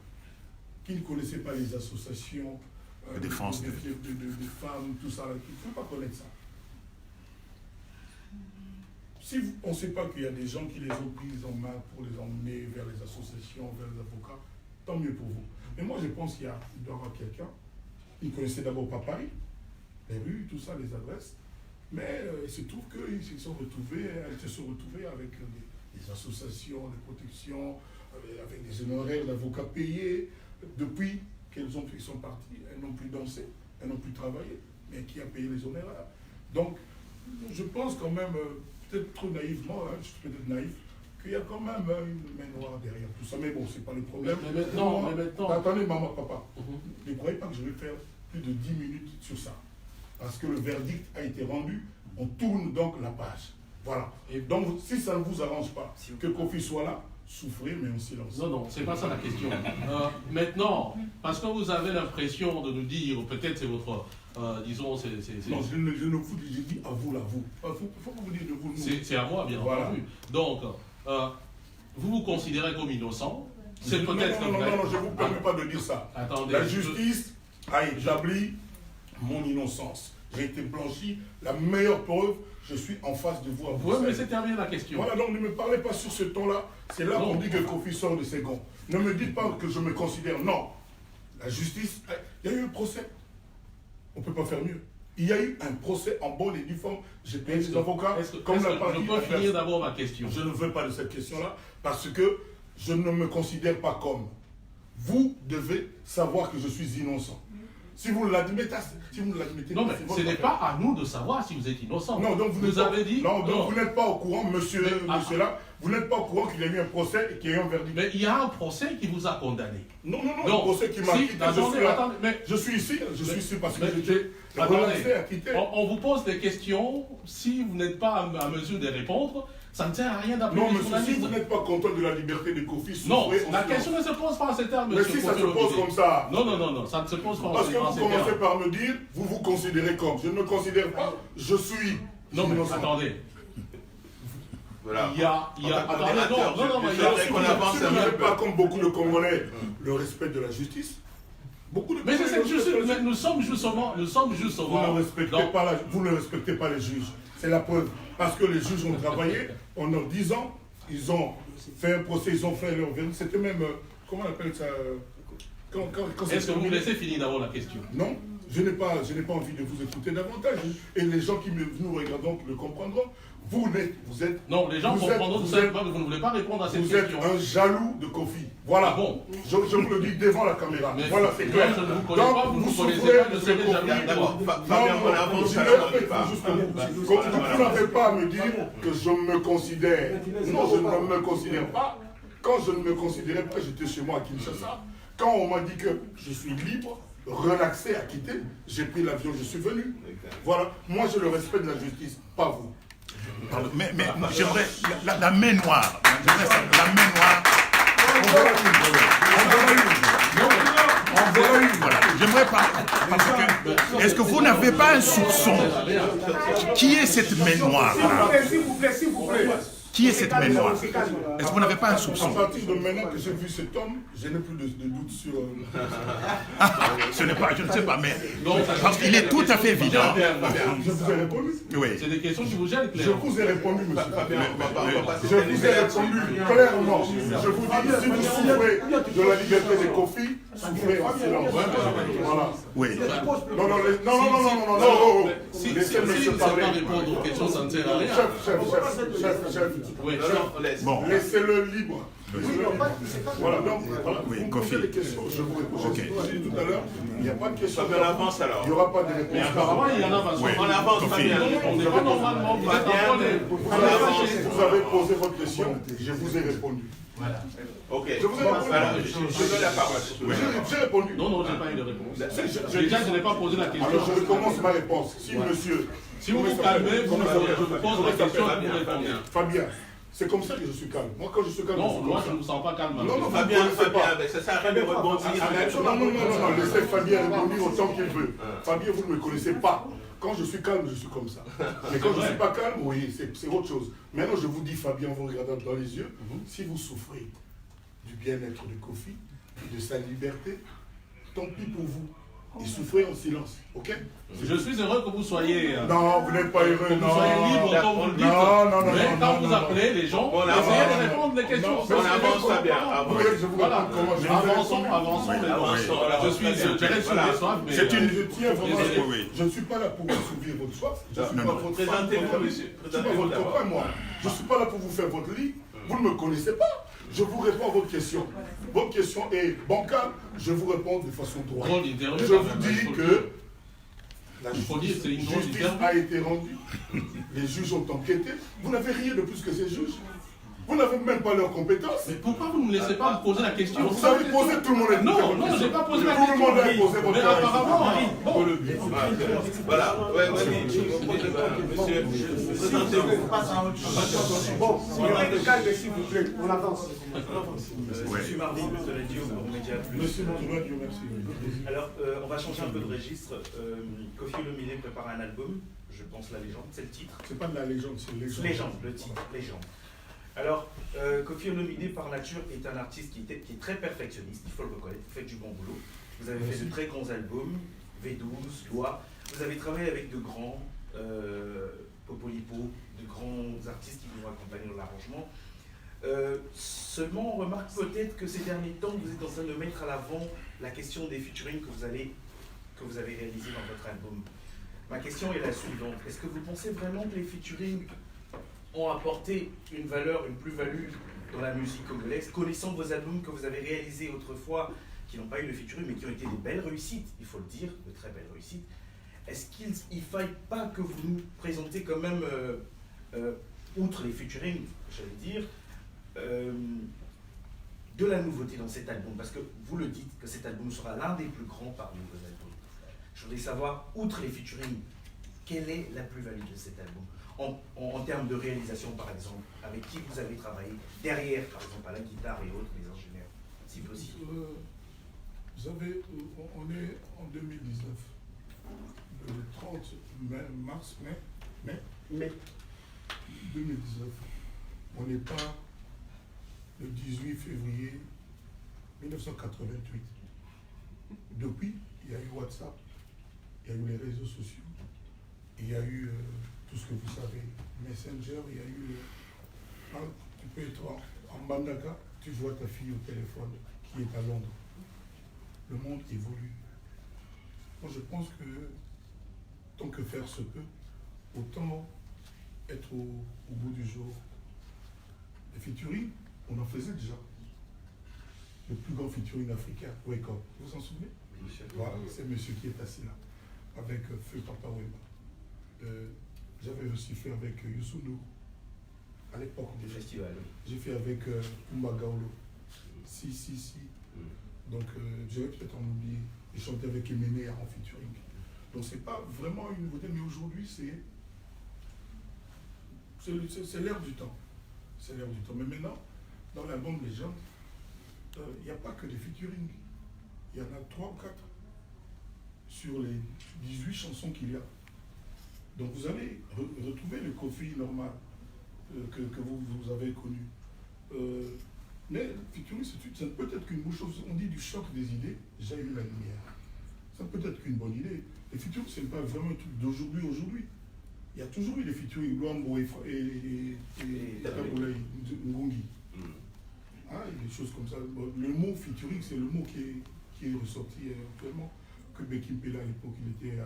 qui ne connaissaient pas les associations de défense de femmes, tout ça. Il ne faut pas connaître ça. Si on ne sait pas qu'il y a des gens qui les ont prises en main pour les emmener vers les associations, vers les avocats, tant mieux pour vous. Mais moi, je pense qu'il doit y avoir quelqu'un qui ne connaissait d'abord pas Paris, les rues, tout ça, les adresses, mais il se trouve qu'elles se sont retrouvées avec des associations de protection, avec des honoraires d'avocats payés. Depuis qu'elles sont parties, elles n'ont plus dansé, elles n'ont plus travaillé, mais qui a payé les honoraires? Donc, je pense quand même, peut-être trop naïvement, je suis peut-être naïf, qu'il y a quand même une main noire derrière tout ça. Mais bon, c'est pas le problème. Mais maintenant... Attendez, maman, papa. Ne croyez pas que je vais faire plus de 10 minutes sur ça. Parce que le verdict a été rendu, on tourne donc la page. Voilà. Et donc, si ça ne vous arrange pas que Kofi soit là, souffrez, mais en silence. Non, c'est pas ça la question. Maintenant, parce que vous avez l'impression de nous dire, peut-être c'est votre... disons, c'est... Non, je ne vous dis, j'ai dit à vous, là, vous. Il faut pas vous dire de vous. C'est à moi, bien entendu. Donc, vous vous considérez comme innocent. C'est peut-être non, je ne vous permets pas de dire ça. Attendez, la justice a établi mon innocence. J'ai été blanchi. La meilleure preuve, je suis en face de vous à vous. Oui, mais c'est terminé la question. Voilà, donc ne me parlez pas sur ce ton-là. C'est là qu'on dit que Kofi sort de ses gonds. Ne me dites pas que je me considère. Non. La justice, il y a eu un procès. On ne peut pas faire mieux. Il y a eu un procès en bonne et due forme. J'ai payé des avocats. Je peux finir d'abord ma question. Je ne veux pas de cette question-là parce que je ne me considère pas comme. Vous devez savoir que je suis innocent. Si vous l'admettez, non, mais ce n'est pas à nous de savoir si vous êtes innocent. Non, donc vous avez dit. Non, donc vous n'êtes pas au courant, monsieur là. Vous n'êtes pas au courant qu'il y a eu un procès et qu'il y a eu un verdict. Mais il y a un procès qui vous a condamné. Non, le procès qui m'a quitté. Je suis ici parce que j'étais relaxé à quitter. On vous pose des questions. Si vous n'êtes pas à mesure de répondre, ça ne sert à rien d'appeler les journalistes. Si vous n'êtes pas content de la liberté de Kofi, non, la question ne se pose pas en ces termes, monsieur. Mais si ça se pose comme ça. Non, ça ne se pose pas en ces termes. Parce que vous commencez par me dire, vous vous considérez comme. Je ne me considère pas, je suis. Non, mais attendez. Voilà. Il y a... Attendez, non, mais si vous n'avez pas, comme beaucoup de Congolais, le respect de la justice, beaucoup de mais c'est juste, nous sommes justement... Vous ne respectez pas les juges. C'est la preuve. Parce que les juges ont travaillé pendant 10 ans, ils ont fait un procès, ils ont fait leur verdict. C'était même, comment on appelle ça? Est-ce que vous me laissez finir d'abord la question? Non, je n'ai pas envie de vous écouter davantage. Et les gens qui nous regardent le comprendront. Vous êtes... Non, les gens comprendront tout simplement que vous ne voulez pas répondre à cette question. Vous êtes un jaloux de Kofi. Voilà. Ah bon. Je vous le dis devant la caméra. Mais voilà, c'est clair. Je ne vous connais pas, vous ne vous connaissez pas, je serai jaloux. D'abord, Fabien, on avance à la vous n'avez pas à me dire que je me considère. Non, je ne me considère pas. Quand je ne me considérais pas, j'étais chez moi à Kinshasa. Quand on m'a dit que je suis libre, relaxé à quitter, j'ai pris l'avion, je suis venu. Voilà. Moi, j'ai le respect de la justice, pas vous. Pardon, mais j'aimerais la main noire. La main noire. Voilà. J'aimerais pas. Est-ce que vous n'avez pas un soupçon? Qui est cette main noire? S'il vous plaît. Qui est cette main noire? Est-ce que vous n'avez pas un soupçon? À partir de maintenant que j'ai vu cet homme, je n'ai plus de doute sur... Ce n'est pas, je ne sais pas, mais parce qu'il est tout à fait évident. Je vous ai répondu. Oui. C'est des questions qui vous gênent, Je clairement. vous ai répondu, monsieur. Je Je vous ai répondu clairement. Je vous dis, si vous souffrez de la liberté des conflits, souffrez en silence. Voilà. Oui. Non, non. Si Laissez ne monsieur sait pas parler. répondre aux questions, ça ne sert à rien. Chef. Oui. Bon. Laissez-le libre. Voilà, donc, voilà. Oui, Vous me Kofi. posez des questions, je vous réponds. Ok. Je vous ai dit tout à l'heure, il n'y a pas de question. On avance alors. Il n'y aura pas de réponse. Mais apparemment, il y en a pas. Oui. On avance, Kofi. Fabien. On n'est pas normalement. Vous êtes en train de- Vous avez posé votre question, je vous ai répondu. Ok. Je vous ai répondu. Alors, je donne la parole. J'ai répondu. Non, je n'ai pas eu de réponse. Je- Déjà, je n'ai pas posé la question. Alors je recommence ma réponse. Si monsieur... Si vous vous calmez, je vous pose la question et vous répondez. Fabien, c'est comme ça que je suis calme. Moi quand je suis calme, je Non, suis moi comme je ça. ne me sens pas calme. Non, non, Fabien, vous ne connaissez pas. ça sert à rien de rebondir. Non, laissez Fabien rebondir autant qu'il veut. Fabien, vous ne me connaissez pas. Quand je suis calme, je suis comme ça. Mais quand je ne suis pas calme, oui, c'est autre chose. Maintenant, je vous dis, Fabien, en vous regardant dans les yeux, si vous souffrez du bien-être de Kofi et de sa liberté, tant pis pour vous. Et souffrez en silence, ok? Je suis heureux que vous soyez. Non, vous n'êtes pas heureux, Que vous non. soyez libre comme vous le dites. Non, Mais quand non, vous non. appelez les gens, On essayez avance. de répondre les questions. Non, On avance, Fabien. Vous voulez que je vous Voilà. raconte comment je vous ai Avançons, répondu? avançons. les gars. Avançons, alors, Je suis, je dirais sur voilà. les soifs, mais. C'est une- Je tiens vraiment à ce que- Oui. Je ne suis pas là pour vous soulever votre soif. Je ne suis Non, pas non. votre Présentez-vous, femme, monsieur. Je ne suis pas Présentez-vous votre d'abord. copain, moi. Je ne suis pas là pour vous faire votre lit. Vous ne me connaissez pas. Je vous réponds à votre question. Votre question est bancale. Je vous réponds de façon droite. Drôle d'interview, Je quand vous même, dis il faut le que dire. la Il faut dire, c'est une drôle justice d'interview. a été rendue. Les juges ont enquêté. Vous n'avez rien de plus que ces juges. Vous n'avez même pas leurs compétences. Mais pourquoi vous ne me laissez pas me poser la question? Vous avez posé, tout le monde a posé Non, votre non, question. j'ai pas posé la Tout le question. monde a posé votre Mais question. apparemment, bon, Voilà. Ouais, vas-y. Monsieur, présentez-vous. Bon, il calme s'il vous plaît, on avance. Ouais. Je suis Mardi, monsieur Radio, pour Média Plus. Monsieur Montouba, Dieu merci. Alors, on va changer un peu de registre. Kofi Olomide prépare un album, je pense La Légende, c'est le titre. C'est pas de la légende, c'est légende. Légende, le titre, Légende. Alors, Kofi Olomide, par nature, est un artiste qui est très perfectionniste, il faut le reconnaître, vous faites du bon boulot. Vous avez fait de très grands albums, V12, Loi. Vous avez travaillé avec de grands, Popolipo, de grands artistes qui vous ont accompagné dans l'arrangement. Seulement, on remarque peut-être que ces derniers temps, vous êtes en train de mettre à l'avant la question des featuring que vous avez réalisés dans votre album. Ma question est la suivante. Est-ce que vous pensez vraiment que les featuring ont apporté une valeur, une plus-value dans la musique congolaise, connaissant vos albums que vous avez réalisés autrefois, qui n'ont pas eu de featuring, mais qui ont été des belles réussites, il faut le dire, de très belles réussites. Est-ce qu'il ne faille pas que vous nous présentez quand même, outre les featuring, j'allais dire, de la nouveauté dans cet album? Parce que vous le dites, que cet album sera l'un des plus grands parmi vos albums. Je voudrais savoir, outre les featuring, quelle est la plus-value de cet album en termes de réalisation, par exemple, avec qui vous avez travaillé, derrière, par exemple, à la guitare et autres, les ingénieurs, si possible. Vous savez, on est en 2019, le 30 mars, mai 2019. On n'est pas le 18 février 1988. Depuis, il y a eu WhatsApp, il y a eu les réseaux sociaux, il y a eu tout ce que vous savez, Messenger, il y a eu... tu peux être en Bandaka, tu vois ta fille au téléphone qui est à Londres. Le monde évolue. Moi, je pense que tant que faire se peut, autant être au bout du jour. Les featuring, on en faisait déjà. Le plus grand featuring africain, Wake Up. Vous vous en souvenez? Voilà, c'est monsieur qui est assis là, avec Feu Papa Wemba. J'avais aussi fait avec Youssou N'Dour, à l'époque Le déjà. festival, oui. J'ai fait avec Oumba Gaolo. Si. Donc, je vais peut-être en oublier. J'ai chanté avec Emene en featuring. Donc, c'est pas vraiment une nouveauté, mais aujourd'hui, c'est l'ère du temps. C'est l'ère du temps. Mais maintenant, dans l'album Légende, il n'y a pas que des featuring. Il y en a 3 ou 4 sur les 18 chansons qu'il y a. Donc, vous allez retrouver le Kofi normal. que vous avez connu. Mais featuring, c'est peut-être qu'une bonne chose. On dit du choc des idées, j'ai eu la lumière. Ça peut être qu'une bonne idée. Les featuring, ce n'est pas vraiment un truc d'aujourd'hui. Il y a toujours eu des featuring, Luambo et Taboulaye, Ngongi. Ah, des choses comme ça. Le mot featuring, c'est le mot qui est ressorti actuellement. Que Bekim Pela, à l'époque, il était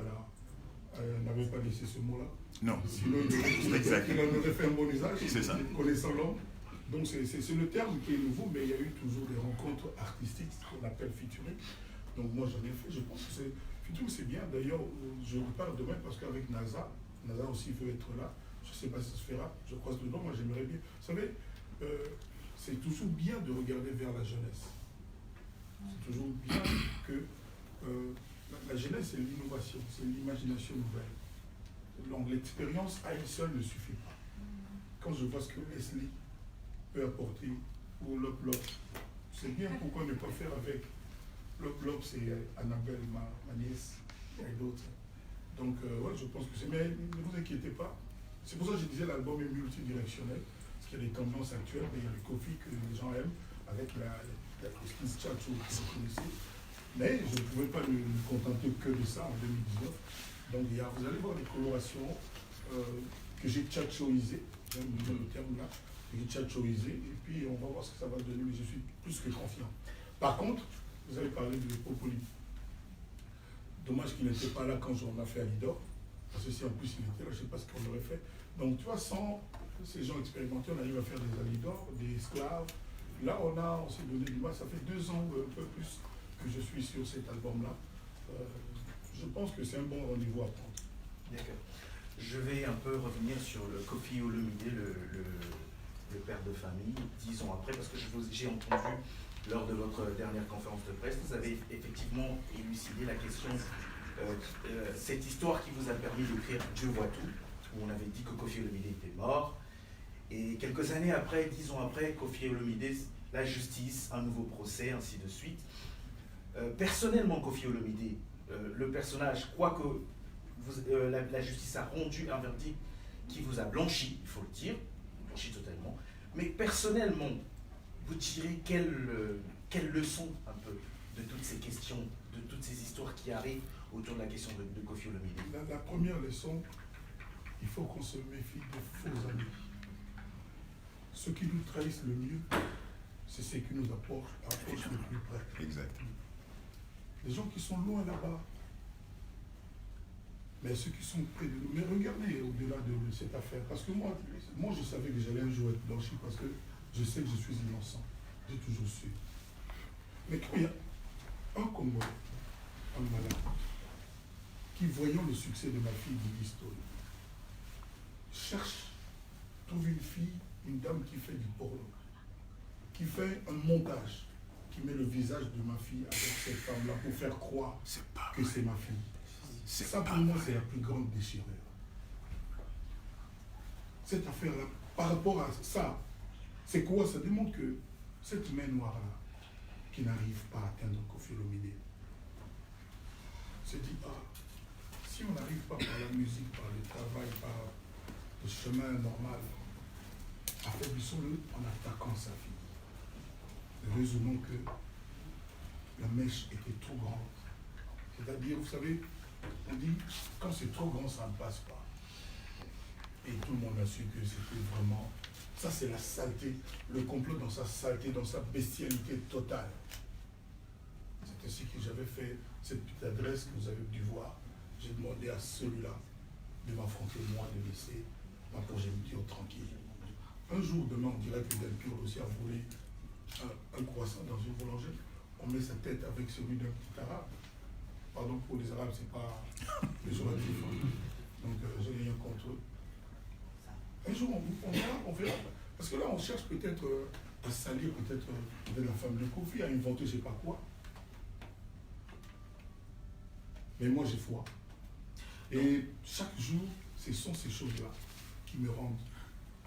n'avait pas laissé ce mot-là. Non. Sinon, il en aurait fait un bon usage, C'est ça. connaissant l'homme. Donc, c'est le terme qui est nouveau, mais il y a eu toujours des rencontres artistiques qu'on appelle featuring. Donc, moi, j'en ai fait. Je pense que featuring, c'est bien. D'ailleurs, je reparle demain parce qu'avec NASA aussi veut être là. Je ne sais pas si ça se fera. Je croise dedans. Moi, j'aimerais bien. Vous savez, c'est toujours bien de regarder vers la jeunesse. C'est toujours bien que la jeunesse, c'est l'innovation, c'est l'imagination nouvelle. Donc l'expérience à elle seule ne suffit pas. Quand je vois ce que Leslie peut apporter pour Lop Lop, c'est bien pourquoi ne pas faire avec Lop Lop, c'est Annabelle, ma nièce, et d'autres. Donc ouais, je pense que c'est... Mais ne vous inquiétez pas. C'est pour ça que je disais l'album est multidirectionnel, parce qu'il y a des tendances actuelles, mais il y a le Kofi que les gens aiment, avec la Christine Tchatcho que vous connaissez. Mais je ne pouvais pas me contenter que de ça en 2019. Donc vous allez voir des colorations que j'ai tchatchoisées, j'aime bien le terme là, que j'ai tchatchoisées, et puis on va voir ce que ça va donner, mais je suis plus que confiant. Par contre, vous avez parlé de Popoli. Dommage qu'il n'était pas là quand on a fait Alidor, parce que si en plus il était là, je ne sais pas ce qu'on aurait fait. Donc tu vois, sans ces gens expérimentés, on arrive à faire des Alidor, des esclaves. Là, on s'est donné du mal, ça fait 2 ans, un peu plus, que je suis sur cet album-là. Je pense que c'est un bon rendez-vous à prendre. D'accord. Je vais un peu revenir sur le Kofi Olomide, le père de famille, 10 ans après, parce que j'ai entendu lors de votre dernière conférence de presse, vous avez effectivement élucidé la question, cette histoire qui vous a permis d'écrire Dieu voit tout, où on avait dit que Kofi Olomide était mort. Et quelques années après, 10 ans après, Kofi Olomide, la justice, un nouveau procès, ainsi de suite. Personnellement, Kofi Olomide, le personnage, quoique la justice a rendu un verdict qui vous a blanchi, il faut le dire, blanchi totalement, mais personnellement, vous tirez quelle leçon un peu de toutes ces questions, de toutes ces histoires qui arrivent autour de la question de Kofi Olomide? La première leçon, il faut qu'on se méfie de faux amis. Ceux qui nous trahissent le mieux, c'est ceux qui nous approchent le plus près. Exact. Les gens qui sont loin là-bas, mais ceux qui sont près de nous. Mais regardez au-delà de cette affaire, parce que moi je savais que j'allais un jour être blanchi, parce que je sais que je suis innocent. J'ai toujours su. Mais quand il y a un Congolais, un malade, qui, voyant le succès de ma fille de l'histoire, trouve une fille, une dame qui fait du porno, qui fait un montage, qui met le visage de ma fille avec cette femme-là pour faire croire que c'est ma fille. Ça, pour moi, c'est la plus grande déchirure. Cette affaire-là, par rapport à ça, c'est quoi? Ça démontre que cette main noire-là, qui n'arrive pas à atteindre Kofi Olomide, se dit, si on n'arrive pas par la musique, par le travail, par le chemin normal, affaiblissons-le en attaquant sa fille. Raisonnons que la mèche était trop grande. C'est-à-dire, vous savez, on dit, quand c'est trop grand, ça ne passe pas. Et tout le monde a su que c'était vraiment... Ça, c'est la saleté, le complot dans sa saleté, dans sa bestialité totale. C'est ainsi que j'avais fait cette petite adresse que vous avez dû voir. J'ai demandé à celui-là de m'affronter, moi, de laisser ma progéniture tranquille. Un jour, demain, on dirait que Delpire aussi a volé un croissant dans une boulangerie. On met sa tête avec celui d'un petit arabe. Pardon, pour les arabes, c'est pas péjoratif. Donc, j'ai rien contre eux. Un jour, on verra. Parce que là, on cherche peut-être à salir peut-être la femme de Kofi, à inventer je ne sais pas quoi. Mais moi, j'ai foi. Et chaque jour, ce sont ces choses-là qui me rendent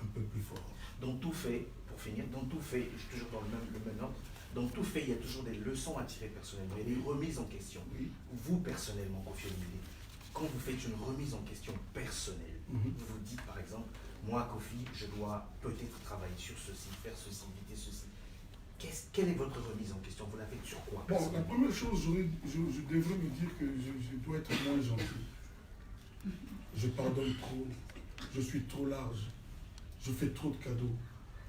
un peu plus fort. Dans tout fait, pour finir, dans tout fait, je suis toujours dans le même ordre, dans tout fait, il y a toujours des leçons à tirer personnellement, il y a des remises en question. Oui. Vous, personnellement, Kofi Olomide, quand vous faites une remise en question personnelle, vous vous dites par exemple, moi Kofi, je dois peut-être travailler sur ceci, faire ceci, éviter ceci. Quelle est votre remise en question? Vous la faites sur quoi? Bon, la première chose, je devrais me dire que je dois être moins gentil. Je pardonne trop, je suis trop large, je fais trop de cadeaux.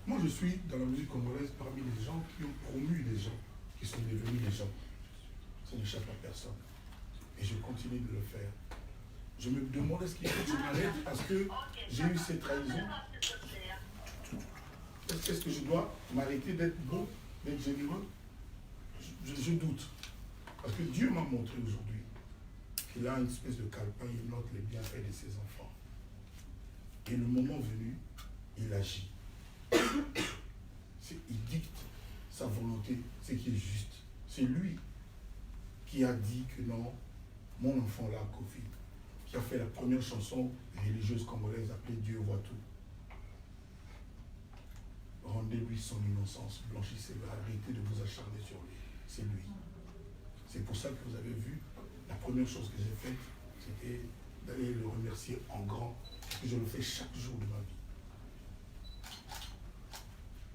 Moi, je suis dans la musique congolaise parmi les gens qui ont promu les gens, qui sont devenus des gens. Ça n'échappe à personne. Et je continue de le faire. Je me demande est-ce qu'il faut que je m'arrête parce que j'ai eu cette trahison. Est-ce que je dois m'arrêter d'être beau, d'être généreux? Je doute. Parce que Dieu m'a montré aujourd'hui qu'il a une espèce de calepin, il note les bienfaits de ses enfants. Et le moment venu, il agit. Il dicte sa volonté, ce qui est juste. C'est lui qui a dit que non, mon enfant là, Kofi, qui a fait la première chanson religieuse congolaise appelée Dieu voit tout. Rendez-lui son innocence, blanchissez-le, arrêtez de vous acharner sur lui. C'est lui. C'est pour ça que vous avez vu, la première chose que j'ai faite, c'était d'aller le remercier en grand, parce que je le fais chaque jour de ma vie.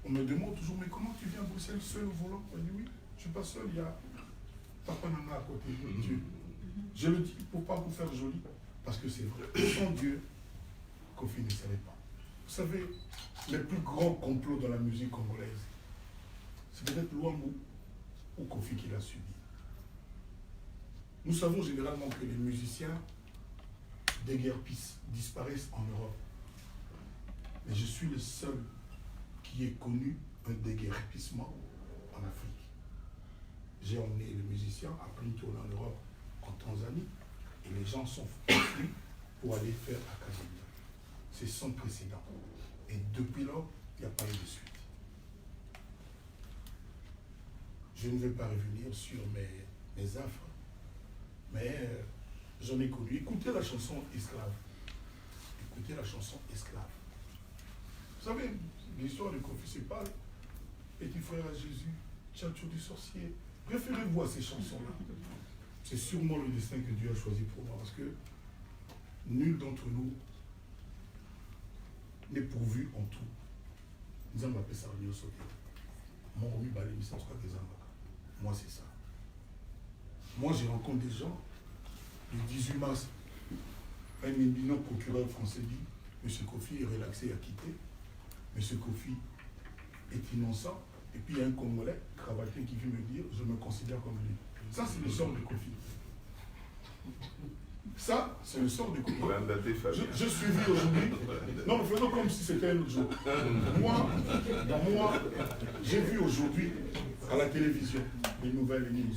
On me demande toujours, mais comment tu viens à Bruxelles seul au volant? Je dis oui, je ne suis pas seul, il y a Papa Nana à côté de Dieu. Je le dis pour ne pas vous faire joli, parce que c'est vrai. Sans Dieu, Kofi ne savait pas. Vous savez, le plus grand complot dans la musique congolaise, c'est peut-être Luambo ou Kofi qui l'a subi. Nous savons généralement que les musiciens déguerpissent, disparaissent en Europe. Mais je suis le seul qui ait connu un déguerpissement en Afrique. J'ai emmené les musiciens après une tournée en Europe, en Tanzanie, et les gens sont partis pour aller faire Academia. C'est sans précédent. Et depuis lors, il n'y a pas eu de suite. Je ne vais pas revenir sur mes affres, mais j'en ai connu. Écoutez la chanson Esclave. Écoutez la chanson Esclave. Vous savez, l'histoire de Kofi, c'est pas Petit frère à Jésus, Tchatcho du sorcier. Préférez-vous à ces chansons-là? C'est sûrement le destin que Dieu a choisi pour moi, parce que nul d'entre nous n'est pourvu en tout. Nous avons appelé ça Rio Soté. Mon Romy Balé, moi, c'est ça. Moi, je rencontre des gens. Le 18 mars, un éminent procureur français dit M. Kofi est relaxé et acquitté. M. Kofi est innocent. Et puis il y a un Congolais, cravaté, qui vient me dire je me considère comme lui. Ça, c'est le sort de Kofi. Ça, c'est le sort de Kofi. Je suis vu aujourd'hui. Non, faisons comme si c'était un autre jour. Moi, j'ai vu aujourd'hui à la télévision les nouvelles news.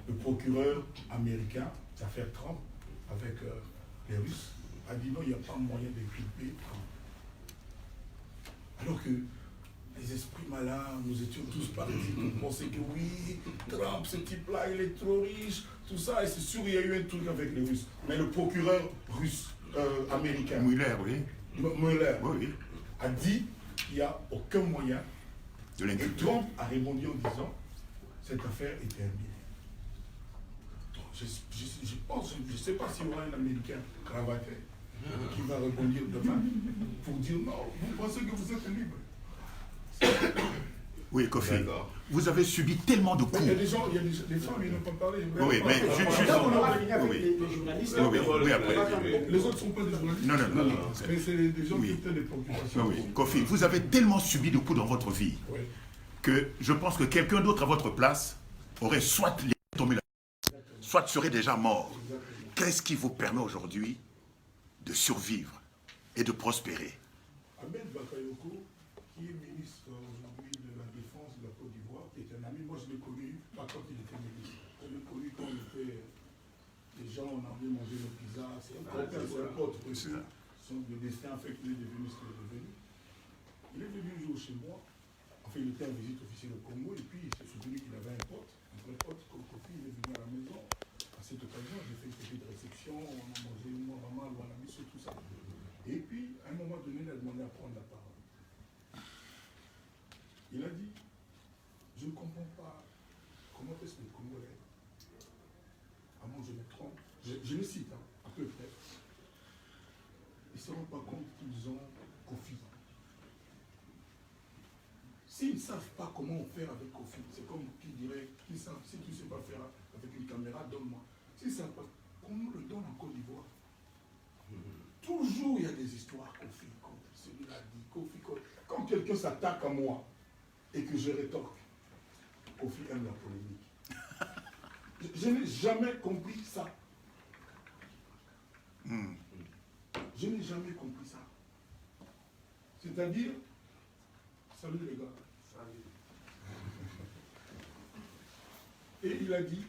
Le procureur américain, l'affaire Trump, avec les Russes, a dit non, il n'y a pas moyen d'inculper Trump. Alors que les esprits malins, nous étions tous partis pour penser que oui, Trump, ce type-là, il est trop riche, tout ça, et c'est sûr, il y a eu un truc avec les Russes. Mais le procureur russe, américain, Mueller, oui. Mueller, Oui. a dit qu'il n'y a aucun moyen. De Et l'inculper. Trump a répondu en disant cette affaire est terminée. Je pense, je ne sais pas s'il y aura un Américain cravaté qui va rebondir demain pour dire non, vous pensez que vous êtes libre. Oui, Kofi, vous avez subi tellement de coups. Il y a des gens, il y a des femmes, ils n'ont pas parlé. Oui, mais Là, on aura fini avec oui. les journalistes. Oui, après. Les autres ne sont pas des journalistes. Non. Mais c'est des gens Oui. qui ont des préoccupations. Oui. Kofi, vous avez tellement subi de coups dans votre vie Oui. que je pense que quelqu'un d'autre à votre place aurait soit tombé là, soit serait déjà mort. Qu'est-ce qui vous permet aujourd'hui de survivre et de prospérer? Ahmed Bakayoko, qui est ministre aujourd'hui de la Défense de la Côte d'Ivoire, qui est un ami, moi je l'ai connu, pas quand il était ministre. Je l'ai connu quand on était. Les gens, on a envie de manger nos pizzas, c'est un pote reçu. Le destin a fait qu'il est devenu ce qu'il est devenu. Il est venu un jour chez moi, enfin il était en visite officielle au Congo, et puis il s'est souvenu qu'il avait un pote, comme Kofi, il est venu à la maison. À cette occasion, j'ai fait une petite réception, on a mangé moi, maman, on a mis sur tout ça. Et puis, à un moment donné, il a demandé à prendre la parole. Il a dit, je ne comprends pas comment est-ce que les Congolais, à moins je me trompe, je les cite, à peu près. Ils ne se rendent pas compte qu'ils ont Kofi. S'ils ne savent pas comment faire avec Kofi, c'est comme qui dirait, si tu ne sais pas faire avec une caméra, donne-moi. S'ils ne savent pas, comment on le donne en Côte d'Ivoire? Toujours il y a des histoires Kofi, celui-là dit, Kofi. Quand quelqu'un s'attaque à moi et que je rétorque, Kofi aime la polémique. Je n'ai jamais compris ça. Je n'ai jamais compris ça. C'est-à-dire, salut les gars. Salut. Et il a dit,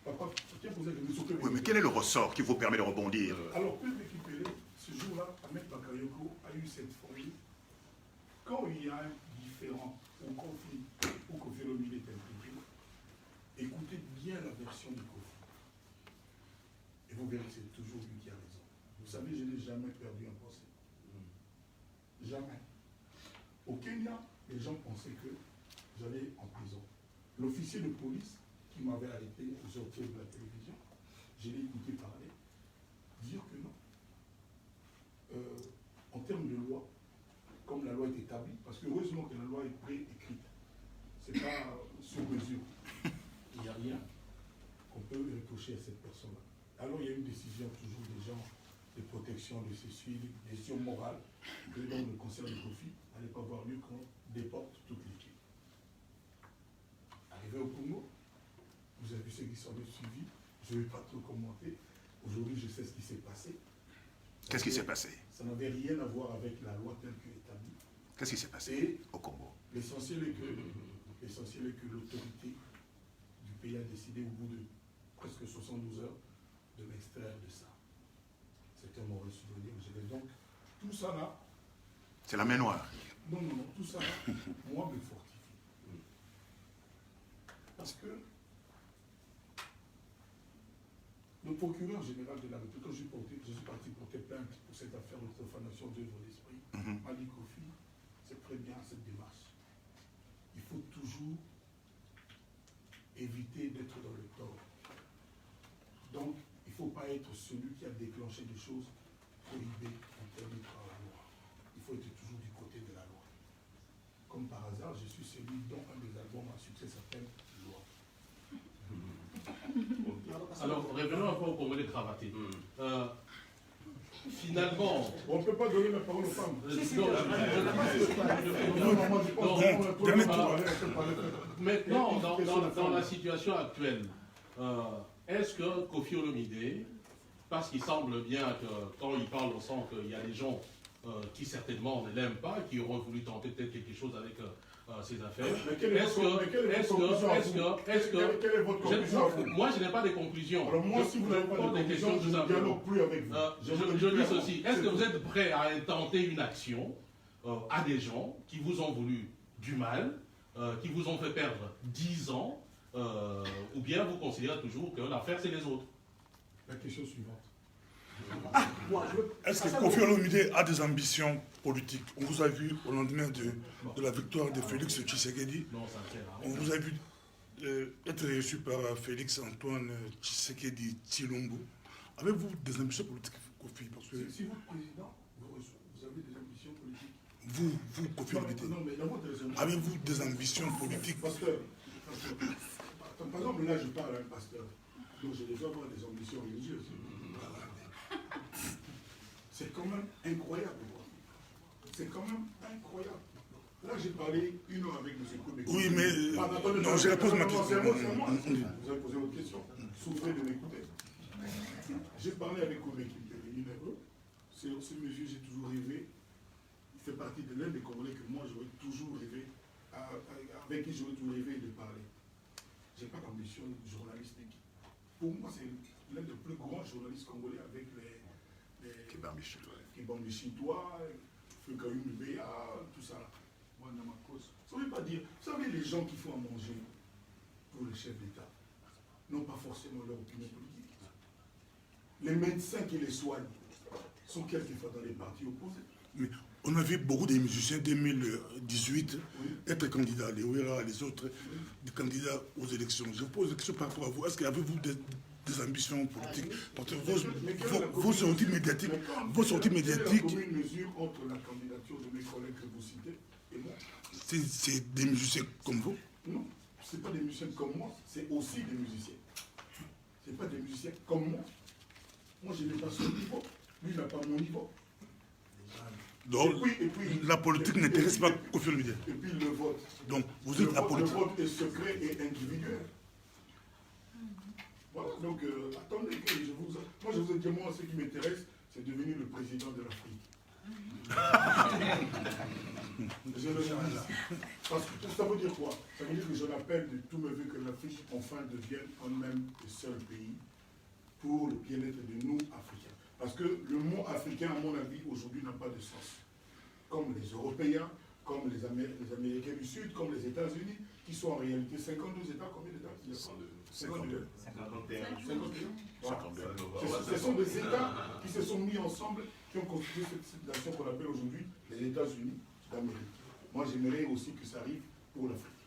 papa, tiens, vous êtes monsieur. Oui, mais quel est le ressort qui vous permet de rebondir? Alors, Peuple Ekipele, ce jour-là, Ahmed Bakayoko a eu cette folie. Quand il y a un différent ou conflit, ou Kofi Olomide est impliqué, écoutez bien la version de Kofi. Et vous verrez que c'est toujours lui qui a raison. Vous savez, je n'ai jamais perdu un procès. Jamais. Au Kenya, les gens pensaient que j'allais en prison. L'officier de police qui m'avait arrêté aux sorties de la télévision, je l'ai écouté parler, dire que non. En termes de loi, comme la loi est établie, parce que heureusement que la loi est préécrite, c'est pas sur mesure. Il n'y a rien qu'on peut reprocher à cette personne-là. Alors il y a une décision toujours des gens de protection de Cécile, une décision morale, que dans le concert de Kofi, n'allait pas avoir lieu qu'on déporte toute l'équipe. Arrivé au Congo, vous avez vu ce qui s'en est suivi, je ne vais pas trop commenter. Aujourd'hui, je sais ce qui s'est passé. Qu'est-ce qui s'est passé? Ça n'avait rien à voir avec la loi telle qu'établie. Qu'est-ce qui s'est passé au Congo? L'essentiel est que l'autorité du pays a décidé au bout de presque 72 heures de m'extraire de ça. C'était un mauvais souvenir. Donc, tout ça là... C'est la main noire. Non, tout ça là, moi, me fortifie. Parce que le procureur général de la République, quand je suis parti porter plainte pour cette affaire de profanation d'œuvres d'esprit, m'a dit, Kofi, c'est très bien cette démarche. Il faut toujours éviter d'être dans le tort. Donc, il ne faut pas être celui qui a déclenché des choses prohibées, interdites par la loi. Il faut être toujours du côté de la loi. Comme par hasard, je suis celui dont un des albums à succès s'appelle Loi. Alors, revenons un peu au Congo des cravatés. Finalement... On ne peut pas donner la parole aux femmes. Maintenant, dans la situation actuelle, est-ce que Kofi Olomide, parce qu'il semble bien que quand il parle, on sent qu'il y a des gens qui certainement ne l'aiment pas, qui auront voulu tenter peut-être quelque chose avec ces affaires. Moi, je n'ai pas de conclusion. Alors moi, si vous n'avez pas de conclusion, je ne dialogue plus avec vous. Je dis ceci, est-ce que vous êtes prêt à intenter une action à des gens qui vous ont voulu du mal, qui vous ont fait perdre 10 ans, ou bien vous considérez toujours que l'affaire, c'est les autres? La question suivante. Est-ce que Kofi Olomide a des ambitions politiques? On vous a vu au lendemain de la victoire de Félix Tshisekedi. On vous a vu être reçu par Félix Antoine Tshisekedi Tshilombo. Avez-vous des ambitions politiques, Kofi? Parce que si vous êtes président, vous avez des ambitions politiques. Vous, Kofi Olomide, avez-vous des ambitions politiques? Pasteur, par exemple, là, je parle à un pasteur. Donc, je devrais avoir des ambitions religieuses. C'est quand même incroyable. C'est quand même incroyable. Là, j'ai parlé une heure avec M. Koubeki. Oui, mais... non, je réponds à ma question. Vous avez posé votre question. Souffrez de m'écouter. J'ai parlé avec Koubeki une heure. C'est ce monsieur, j'ai toujours rêvé. Il fait partie de l'un des Congolais que moi, j'aurais toujours rêvé, avec qui j'aurais toujours rêvé de parler. Je n'ai pas d'ambition journalistique. Pour moi, c'est l'un des plus grands journalistes congolais avec les Kibambi Chitois, Fekayou Mbéa, tout ça. Moi, dans ma cause. Ça ne veut pas dire. Vous savez, les gens qui font à manger pour le chef d'État n'ont pas forcément leur opinion politique. Les médecins qui les soignent sont quelquefois dans les partis opposés. Mais on a vu beaucoup de musiciens 2018 être candidats, les Ouera, les autres, des candidats aux élections. Je vous pose une question par rapport à vous. Est-ce qu'avez-vous des ambitions politiques. Parce que vos sorties médiatiques, Quelle mesure entre la candidature de mes collègues que vous citez et moi? C'est des musiciens comme vous? Non, ce n'est pas des musiciens comme moi, c'est aussi des musiciens. Ce n'est pas des musiciens comme moi. Moi, je n'ai pas son niveau, lui, il n'a pas mon niveau. Donc, la politique n'intéresse pas Kofi Olomide. Et puis le vote. Donc, vous êtes la politique. Le vote est secret et individuel. Voilà, donc attendez que moi je vous ai dit, moi, ce qui m'intéresse, c'est devenir le président de l'Afrique. Je le dis. Parce que ça veut dire quoi? Ça veut dire que je l'appelle de tous mes vœux que l'Afrique enfin devienne un même et seul pays pour le bien-être de nous, Africains. Parce que le mot africain, à mon avis, aujourd'hui n'a pas de sens. Comme les Européens, comme les Américains du Sud, comme les États-Unis, qui sont en réalité 52 États. Combien d'États? 52. 51. Ce sont des États qui se sont mis ensemble, qui ont constitué cette nation qu'on appelle aujourd'hui les États-Unis d'Amérique. Moi, j'aimerais aussi que ça arrive pour l'Afrique.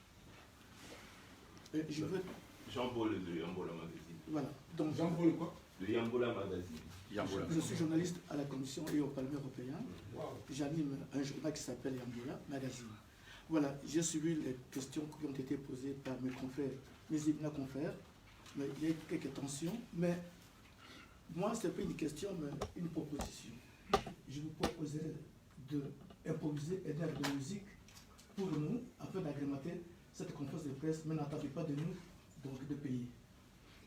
Jean-Paul de Yambola Magazine. Voilà. Donc, Jean-Paul quoi? De Yambola Magazine. Je suis journaliste à la Commission et au Parlement européen. J'anime un journal qui s'appelle Yambola Magazine. Voilà, j'ai suivi les questions qui ont été posées par mes confrères, mes éminents confrères. Mais il y a quelques tensions. Mais moi, ce n'est pas une question, mais une proposition. Je vous proposais d'improviser un air de musique pour nous, afin d'agrémenter cette conférence de presse, mais n'attendez pas de nous, donc de payer.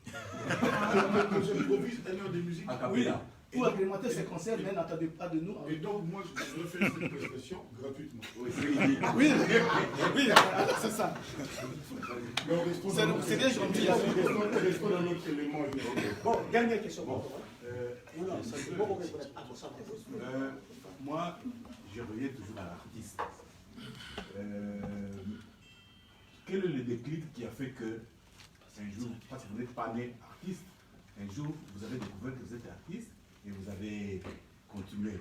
J'improvise un air de musique. Oui, pour agrémenter ces concerts, mais n'attendez pas de nous. Et donc, moi, je vais faire cette prestation gratuitement. Oui, c'est ça. C'est bien gentil. Restons dans notre élément. Bon, dernière question. Moi, je reviens toujours à l'artiste. Quel est le déclic qui a fait que un jour, parce que vous n'êtes pas né artiste, un jour vous avez découvert que vous êtes artiste et vous avez continué.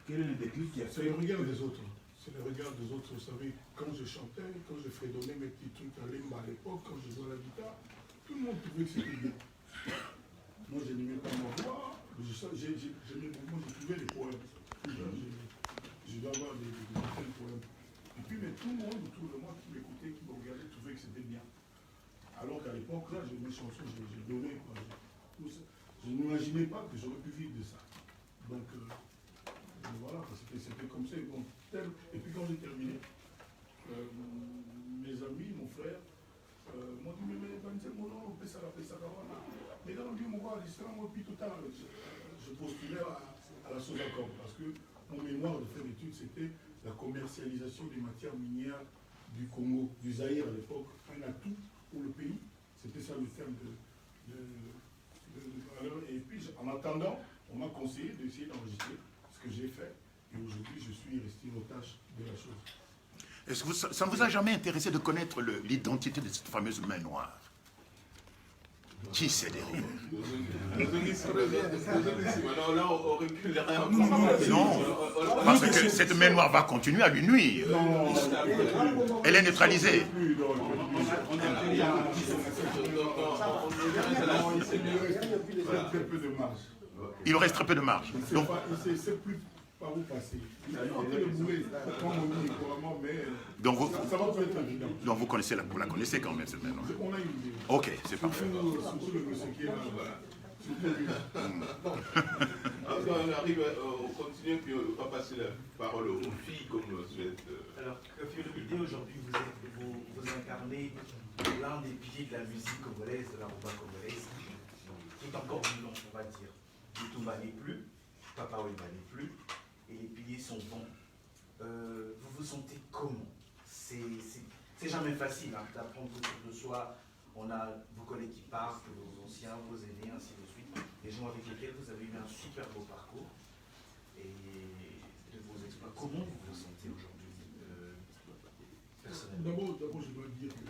Quel est le déclic qui a fait? C'est le regard des autres. C'est le regard des autres. Vous savez, quand je chantais, quand je fredonnais mes petits trucs à Limba à l'époque, quand je jouais la guitare, tout le monde trouvait que c'était bien. Moi, je n'aimais pas ma voix. J'écrivais des poèmes. Je dois avoir des poèmes. Et puis, mais tout le monde autour de moi qui m'écoutait, qui me regardait, trouvait que c'était bien. Alors qu'à l'époque, là, mes chansons, j'ai donné. Je n'imaginais pas que j'aurais pu vivre de ça. Donc, voilà, c'était comme ça. Bon, et puis quand j'ai terminé, mes amis, mon frère, m'ont dit, mais mon nom, on fait ça, mais dans le lieu, mon gars, puis tout à l'heure, je postulais à la Sosacom, parce que mon mémoire de fin d'études, c'était la commercialisation des matières minières du Congo, du Zaïre à l'époque, un atout pour le pays. C'était ça le terme et puis, en attendant, on m'a conseillé d'essayer d'enregistrer ce que j'ai fait. Et aujourd'hui, je suis resté otage de la chose. Est-ce que ça ne vous a jamais intéressé de connaître l'identité de cette fameuse main noire? Qui c'est derrière? Là, on reculerait un peu. Non, parce que cette main noire va continuer à lui nuire. Elle est neutralisée. Il reste très peu de marge. Donc, il ne sait plus par où passer. Il est en train de bouler, comme on dit couramment, mais ça va pas être évident. Donc vous la connaissez quand même, cette main noire. On a une idée. Ok, c'est parfait. Surtout le monsieur qui est là. On arrive, on continue, puis on va passer la parole aux filles, comme souhaite. Alors, Kofi Olomide, aujourd'hui, vous incarnez l'un des piliers de la musique congolaise, de la rumba congolaise, qui est encore vivant, on va dire. Youtube n'est plus, Papa Wemba n'est plus, et les piliers sont bons. Vous vous sentez comment? C'est jamais facile d'apprendre autour de soi. On a vos collègues qui partent, vos anciens, vos aînés, ainsi de suite. Les gens avec lesquels vous avez eu un super beau parcours. Et de vos exploits. Comment vous vous sentez aujourd'hui, personnellement? D'abord, je dois dire que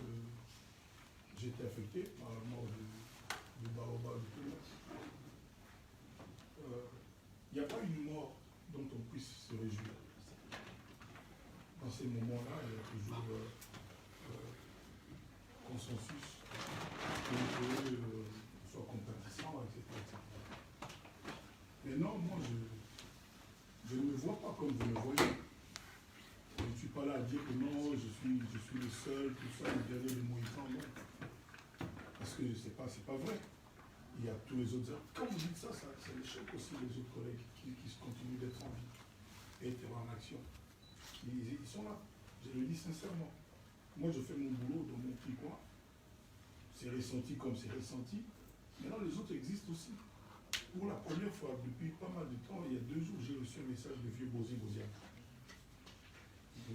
j'ai été affecté par la mort du Baobab de Toulouse. Il n'y a pas une mort dont on puisse se réjouir. Dans ces moments-là, il y a toujours consensus que soit compatible. comme vous me voyez. Je ne suis pas là à dire que non, je suis le seul, tout ça, le dernier des Mohicans, non. Parce que c'est pas vrai. Il y a tous les autres. Quand vous dites ça, ça les choque aussi les autres collègues qui continuent d'être en vie et d'être en action. Ils sont là. Je le dis sincèrement. Moi, je fais mon boulot dans mon petit coin. C'est ressenti comme c'est ressenti. Maintenant, les autres existent aussi. Pour la première fois, depuis pas mal de temps, il y a 2 jours, j'ai reçu un message de vieux Bozi Boziak.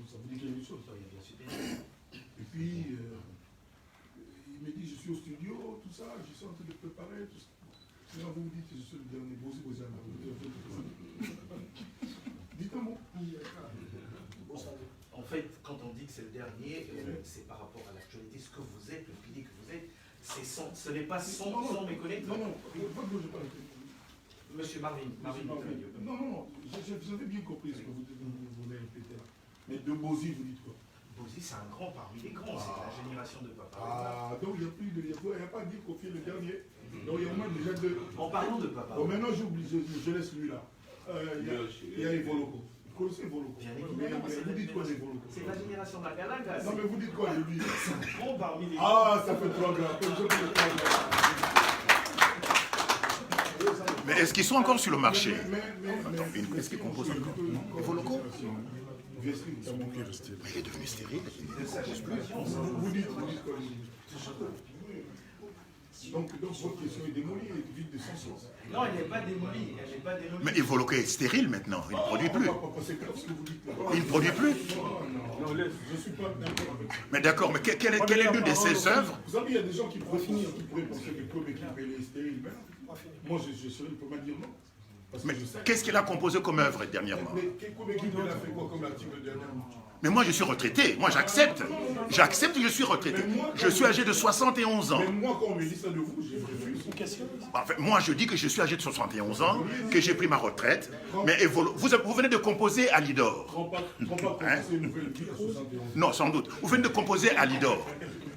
Ça vous dit quelque chose, ça? Et puis, il me dit, je suis au studio, tout ça, je suis en train de préparer, tout ça. Maintenant, vous me dites, je suis le dernier Bozi Boziak. Dites un mot. En fait, quand on dit que c'est le dernier, c'est par rapport à l'actualité, ce que vous êtes, le pilier que vous êtes. Ce n'est pas sans méconnaître. Non, pas bouger pas. Monsieur Marvin. Non, j'avais bien compris ce que vous voulez répéter là. Mais de Bozi, vous dites quoi? Bozi, c'est un grand parmi les grands, c'est la génération de papa. Ah, donc il n'y a pas à dire Kofi est le dernier. Donc il y a au moins déjà 2. En parlant de papa. Bon, maintenant j'oublie, je laisse lui là. Il y a Evoloko. Vous connaissez Evoloko? Mais vous dites quoi d'Evoloko? C'est la génération de la Galaga. Non, mais vous dites quoi de lui? C'est un grand parmi les grands. Ah, ça fait 3 gars. Mais est-ce qu'ils sont encore sur le marché? Est-ce qu'il compose encore? Evoloko? Il est devenu stérile. Vous dites quoi? Donc votre question est démolie, elle est vide de sens. Non, elle n'est pas démolie. Mais Evoloko est stérile maintenant, il ne produit plus. Il ne produit plus. Non, je ne suis pas d'accord avec ça. Mais d'accord, mais quelle est l'une de ses œuvres? Vous savez, il y a des gens qui pourraient penser que Claude Équipe est stérile. Moi, je ne peux pas dire non. Mais qu'est-ce qu'il a composé comme œuvre dernièrement? Mais Claude Équipe a fait quoi comme article dernièrement? Mais moi, je suis retraité. Moi, j'accepte. J'accepte que je suis retraité. Je suis âgé de 71 ans. Mais moi, quand on me dit ça de vous, je refuse. Enfin, moi, je dis que je suis âgé de 71 ans, que j'ai pris ma retraite. Mais vous venez de composer à l'Idor. Non, sans doute. Vous venez de composer à l'Idor.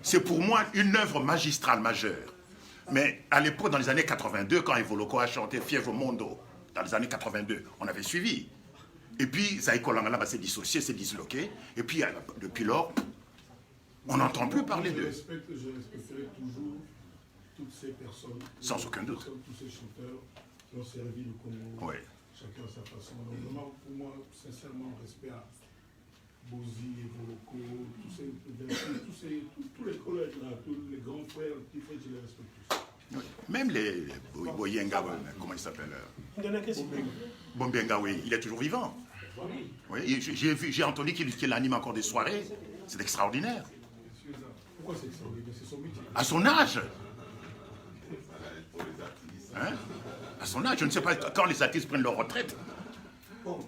C'est pour moi une œuvre magistrale majeure. Mais à l'époque, dans les années 82, quand Evoloko a chanté Fièvre Mondo, dans les années 82, on avait suivi. Et puis, Zaïko Langala s'est dissocié, s'est disloqué. Et puis, depuis lors, on n'entend plus parler d'eux. Je respecterai toujours toutes ces personnes. Sans aucun doute. Tous ces chanteurs qui ont servi le Congo. Oui. Chacun à sa façon. Donc, vraiment, pour moi, sincèrement, respect à Bozi, Evoloko, tous les collègues là, tous les grands frères, petits frères, je les respecte tous. Oui. Même les Boyenga, comment il s'appelle? Bombenga, oui, il est toujours vivant. Oui, j'ai entendu qu'il anime encore des soirées. C'est extraordinaire. Pourquoi c'est extraordinaire? C'est son métier. À son âge. Hein? À son âge, je ne sais pas quand les artistes prennent leur retraite. Bon,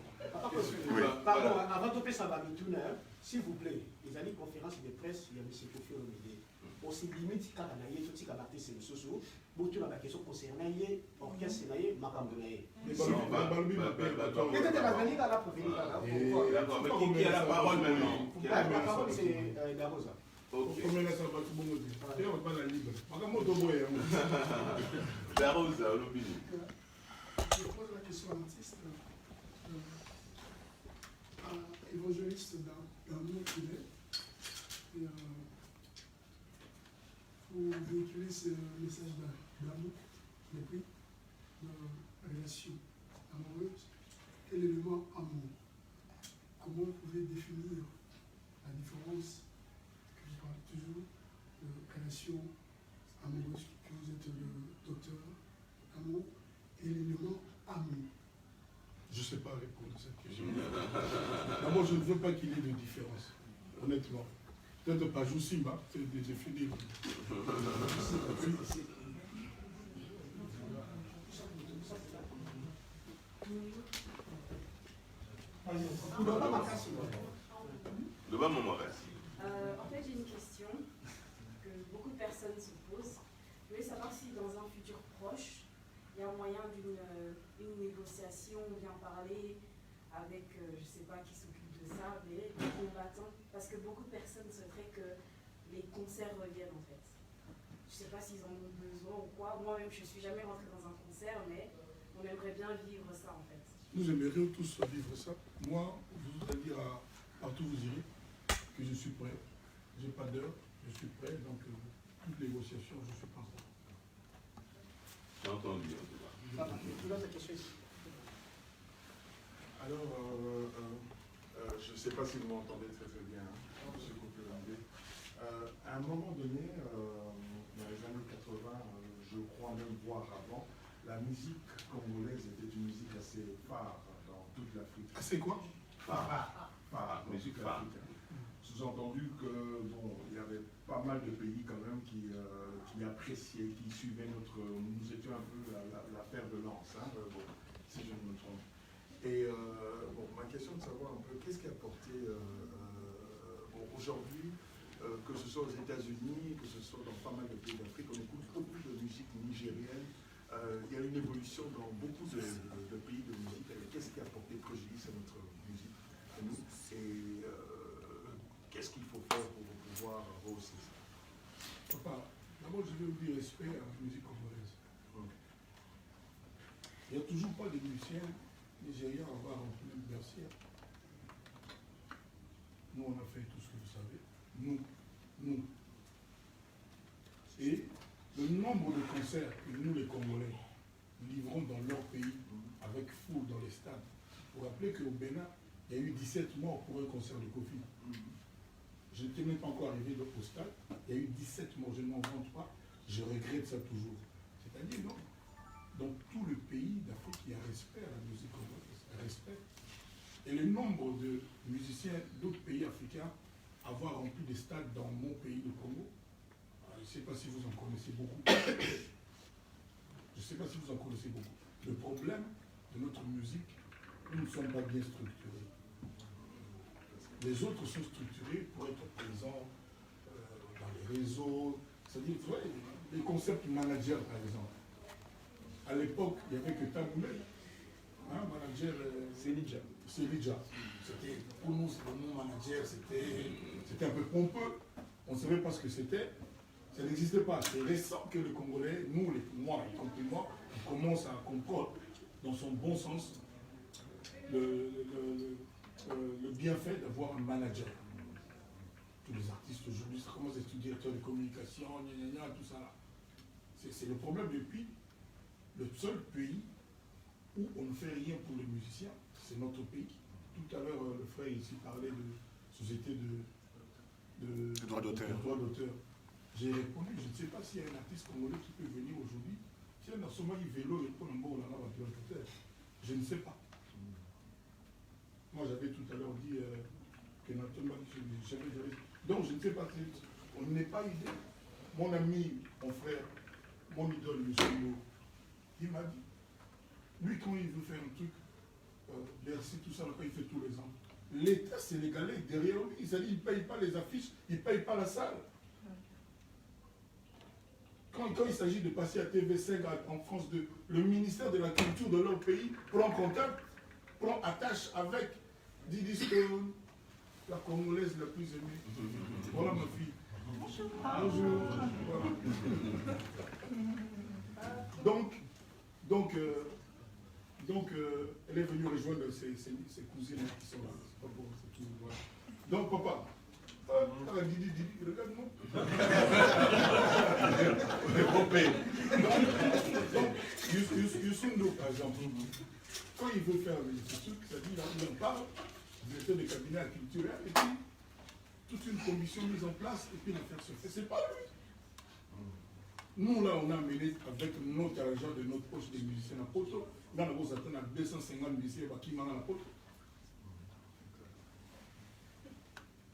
oui. Pardon, avant de passer à la s'il vous plaît, les années conférences de presse, il y a M. Kofi Olomide. Aussi limite quand on a eu tout ce qui a battu c'est le soso, beaucoup de la question concernant l'orchestre et Makambonaye. Peut-être la venir à la provenir là. D'accord, mais qui a la parole maintenant? La parole c'est la Rosa. La Rosa, Olobini. Je pose la question à l'artiste, évangéliste dans le monde qu'il est. Et pour véhiculer ce message d'amour, depuis, de relation amoureuse, quel est le mot amour? Comment vous pouvez définir la différence que je parle toujours de relation amoureuse, que vous êtes le docteur amour, et l'élément amour? Je ne sais pas répondre à cette question. D'abord, je ne veux pas qu'il y ait de différence, honnêtement. Peut-être pas Joussimba, c'est de définir. En fait, j'ai une question que beaucoup de personnes se posent. Je voulais savoir si dans un futur proche, il y a moyen d'une négociation, ou bien parler avec, je ne sais pas qui s'occupe de ça, mais les combattants, parce que beaucoup de personnes souhaiteraient que les concerts reviennent en fait. Je ne sais pas s'ils en ont besoin ou quoi. Moi-même, je ne suis jamais rentrée dans un concert, mais on aimerait bien vivre ça en fait. Nous aimerions tous vivre ça. moi, je voudrais dire partout où vous irez que je suis prêt. Je n'ai pas d'heure, je suis prêt. Donc, toute négociation, je suis prêt. J'ai entendu, en tout cas. Alors, je ne sais pas si vous m'entendez très très bien, hein, M. Kofi-Olomidé. À un moment donné, dans les années 80, je crois même voir avant, la musique congolaise était une musique assez phare dans toute l'Afrique. Assez quoi? Phare. Musique phare. Sous-entendu que, bon, il y avait pas mal de pays quand même qui appréciaient, qui suivaient notre... Nous étions un peu la paire de lance, hein, bon, si je ne me trompe. Et bon, ma question est de savoir un peu qu'est-ce qui a porté bon, aujourd'hui, que ce soit aux États-Unis, que ce soit dans pas mal de pays d'Afrique, on écoute beaucoup de musique nigérienne. Il y a une évolution dans beaucoup de pays de musique. Qu'est-ce qui a porté préjudice à notre musique à nous? Et qu'est-ce qu'il faut faire pour pouvoir rehausser ça? Papa, d'abord, je vais vous dire respect à la musique congolaise. Il n'y a toujours pas de musiciens nigériens à avoir rempli le Bercy. Nous, on a fait tout ce que vous savez. Nous. Et le nombre de concerts que nous, les Congolais, livrons dans leur pays, avec foule dans les stades. Vous vous rappelez qu'au Bénin, il y a eu 17 morts pour un concert de Kofi. Je n'étais même pas encore arrivé au stade. Il y a eu 17 morts, je ne m'en vante pas. Je regrette ça toujours. C'est-à-dire, non. Dans tout le pays d'Afrique, il y a respect à la musique congolaise. Respect. Et le nombre de musiciens d'autres pays africains avoir rempli des stades dans mon pays, le Congo, je ne sais pas si vous en connaissez beaucoup. Je ne sais pas si vous en connaissez beaucoup. Le problème de notre musique, nous ne sommes pas bien structurés. Les autres sont structurés pour être présents dans les réseaux. C'est-à-dire, vous voyez, les concepts managers, par exemple. À l'époque, il n'y avait que Taboulé. Hein, manager, c'est Lidja. C'était, pour nous, c'était mon manager, c'était un peu pompeux. On ne savait pas ce que c'était. Ça n'existait pas. C'est récent que les Congolais, nous, moi, y compris moi, on commence à comprendre, dans son bon sens, le bienfait d'avoir un manager. Tous les artistes aujourd'hui, ça commence à être directeur de communication, tout ça là. C'est le problème depuis. Le seul pays où on ne fait rien pour les musiciens, c'est notre pays. Tout à l'heure, le frère ici parlait de société de droits d'auteur. J'ai répondu, je ne sais pas s'il y a un artiste congolais qui peut venir aujourd'hui. Si un Somalie vélo répond un bon droit d'auteur, je ne sais pas. Moi, j'avais tout à l'heure dit que naturellement, donc je ne sais pas, on n'est pas idée. Mon ami, mon frère, mon idole, M. Lo, il m'a dit, lui, quand il veut faire un truc, Bercy, tout ça, il fait tous les ans. L'État sénégalais, derrière lui, il ne paye pas les affiches, il ne paye pas la salle. Quand il s'agit de passer à TV5 en France, le ministère de la Culture de leur pays prend contact, prend attache avec Didi Stone, la Congolaise la plus aimée. Voilà ma fille. Bonjour. Voilà. Donc, elle est venue rejoindre ses cousines qui sont là. C'est pas bon, c'est tout. Voilà. Donc, papa, Didi, regarde-moi. Donc, Youssou, par exemple, quand il veut faire ce truc, c'est-à-dire il en parle, directeur de cabinet culturel, et puis toute une commission mise en place, et puis l'affaire se fait. C'est pas lui. Nous, là, on a mené avec notre argent de notre poche des musiciens à Poto. Là, on a 250 musiciens qui mangent à Poto.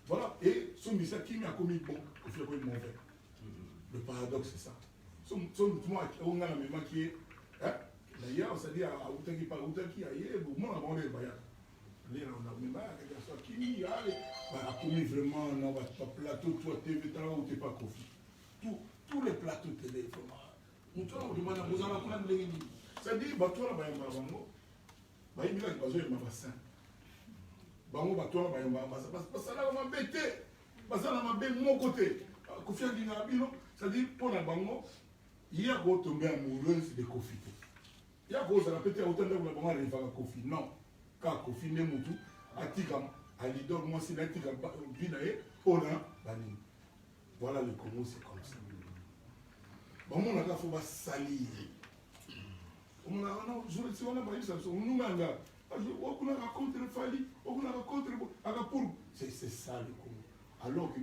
Voilà. Et ce musicien qui m'a commis bon, il fait commis mauvais. Le paradoxe, c'est ça. On a la mémoire qui est. D'ailleurs, c'est-à-dire, à Outaki, par Outaki, ailleurs, au moins, avant les voyages. Là, on a mémoire, qui a commis vraiment, non, pas plateau, toi, TV, ou t'es pas Kofi. Tous les plateaux télé, c'est-à-dire, toi, là, il y a un bassin. Bango bato ba yamba parce là on m'embêté parce là on m'embêté mon côté Kofi Andina bino c'est-à-dire pour la bango il y a go tomber amoureuse de Kofi il y a go ça peut-être autant de la bango aller faire Kofi non car Kofi ne mutu Voilà le Congo, c'est comme ça. Bon, on a faut salir. On a c'est ça le Congo. Alors que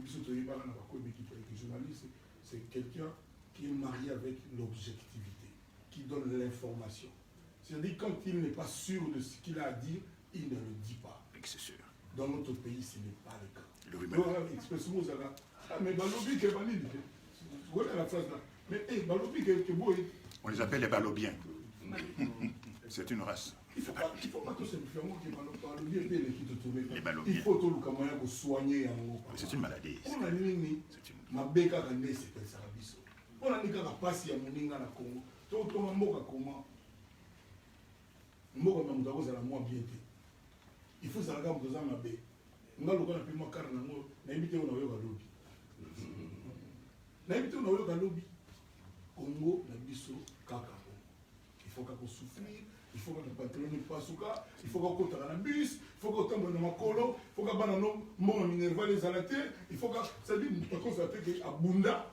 journaliste, c'est quelqu'un qui est marié avec l'objectivité, qui donne l'information. C'est-à-dire quand il n'est pas sûr de ce qu'il a à dire, il ne le dit pas. C'est sûr. Dans notre pays, ce n'est pas le cas. On les appelle les balobiens. C'est une race. Il faut pas tout simplement que les balobiens. Il faut tout le moyen pour soigner. C'est une maladie. On a une mabeka kande c'est ça biso. On a ni kaka pasi ya moninga na Congo. To mboka comment? Mboka na mutako za la moi bien té. Il faut ça la mboka za mabe. Nga lokola pe mo kar na ngo na invité on oyo lobi. Na invité on oyo lobi. Congo na biso kaka. Il faut qu'on souffrir. Il faut que le patron ne passe au cas, il faut qu'on compte dans la bus, il faut qu'on tombe dans ma colo, il faut qu'on ait mon minerval les alatés, il faut que ça dit par contre ça fait que Abunda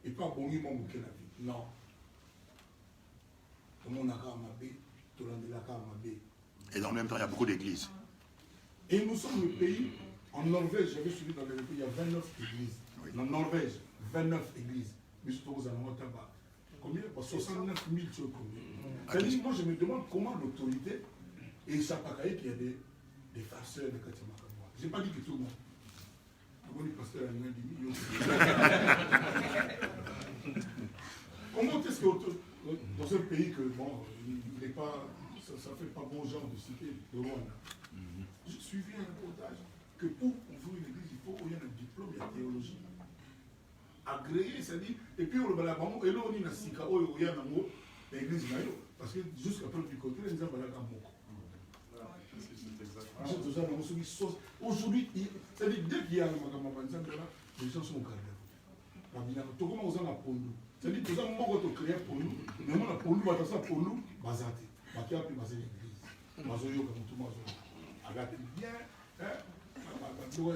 et pas bongi mon bouquet la vie. Non. Comme on a qu'à Mabé, tout le monde a qu'à Mabé. Et dans le même temps, il y a beaucoup d'églises. Et nous sommes le pays, en Norvège, j'avais suivi dans le pays, il y a 29 églises. Oui. En Norvège, 29 églises. Mais surtout aux alentours tabac. Combien? 69 000 sur combien? Moi, je me demande comment l'autorité et Chapakaï qu'il y a des farceurs de Katima comme moi. Je n'ai pas dit que tout le monde. Comment les pasteurs à comment est-ce que dans un pays que bon, il n'est pas, ça ne fait pas bon genre de citer de Rwanda. J'ai suivi un reportage que pour ouvrir une église, il faut qu'il y ait un diplôme de théologie. Agréé, c'est-à-dire, et puis on le balabamo, et là on est dans Sika, on est dans l'église Mayo, parce que jusqu'à preuve du côté, les gens balabent à Moko. Aujourd'hui, c'est-à-dire, dès qu'il y a un magasin, les gens sont au carrière. Tout comme on a pour nous. C'est-à-dire, tout ça, on va créer pour nous, mais on a pour nous, ça pour nous, basate. Bakia puis basé l'église. Mazoyo comme tout le monde. Agate bien, hein? Parce que moi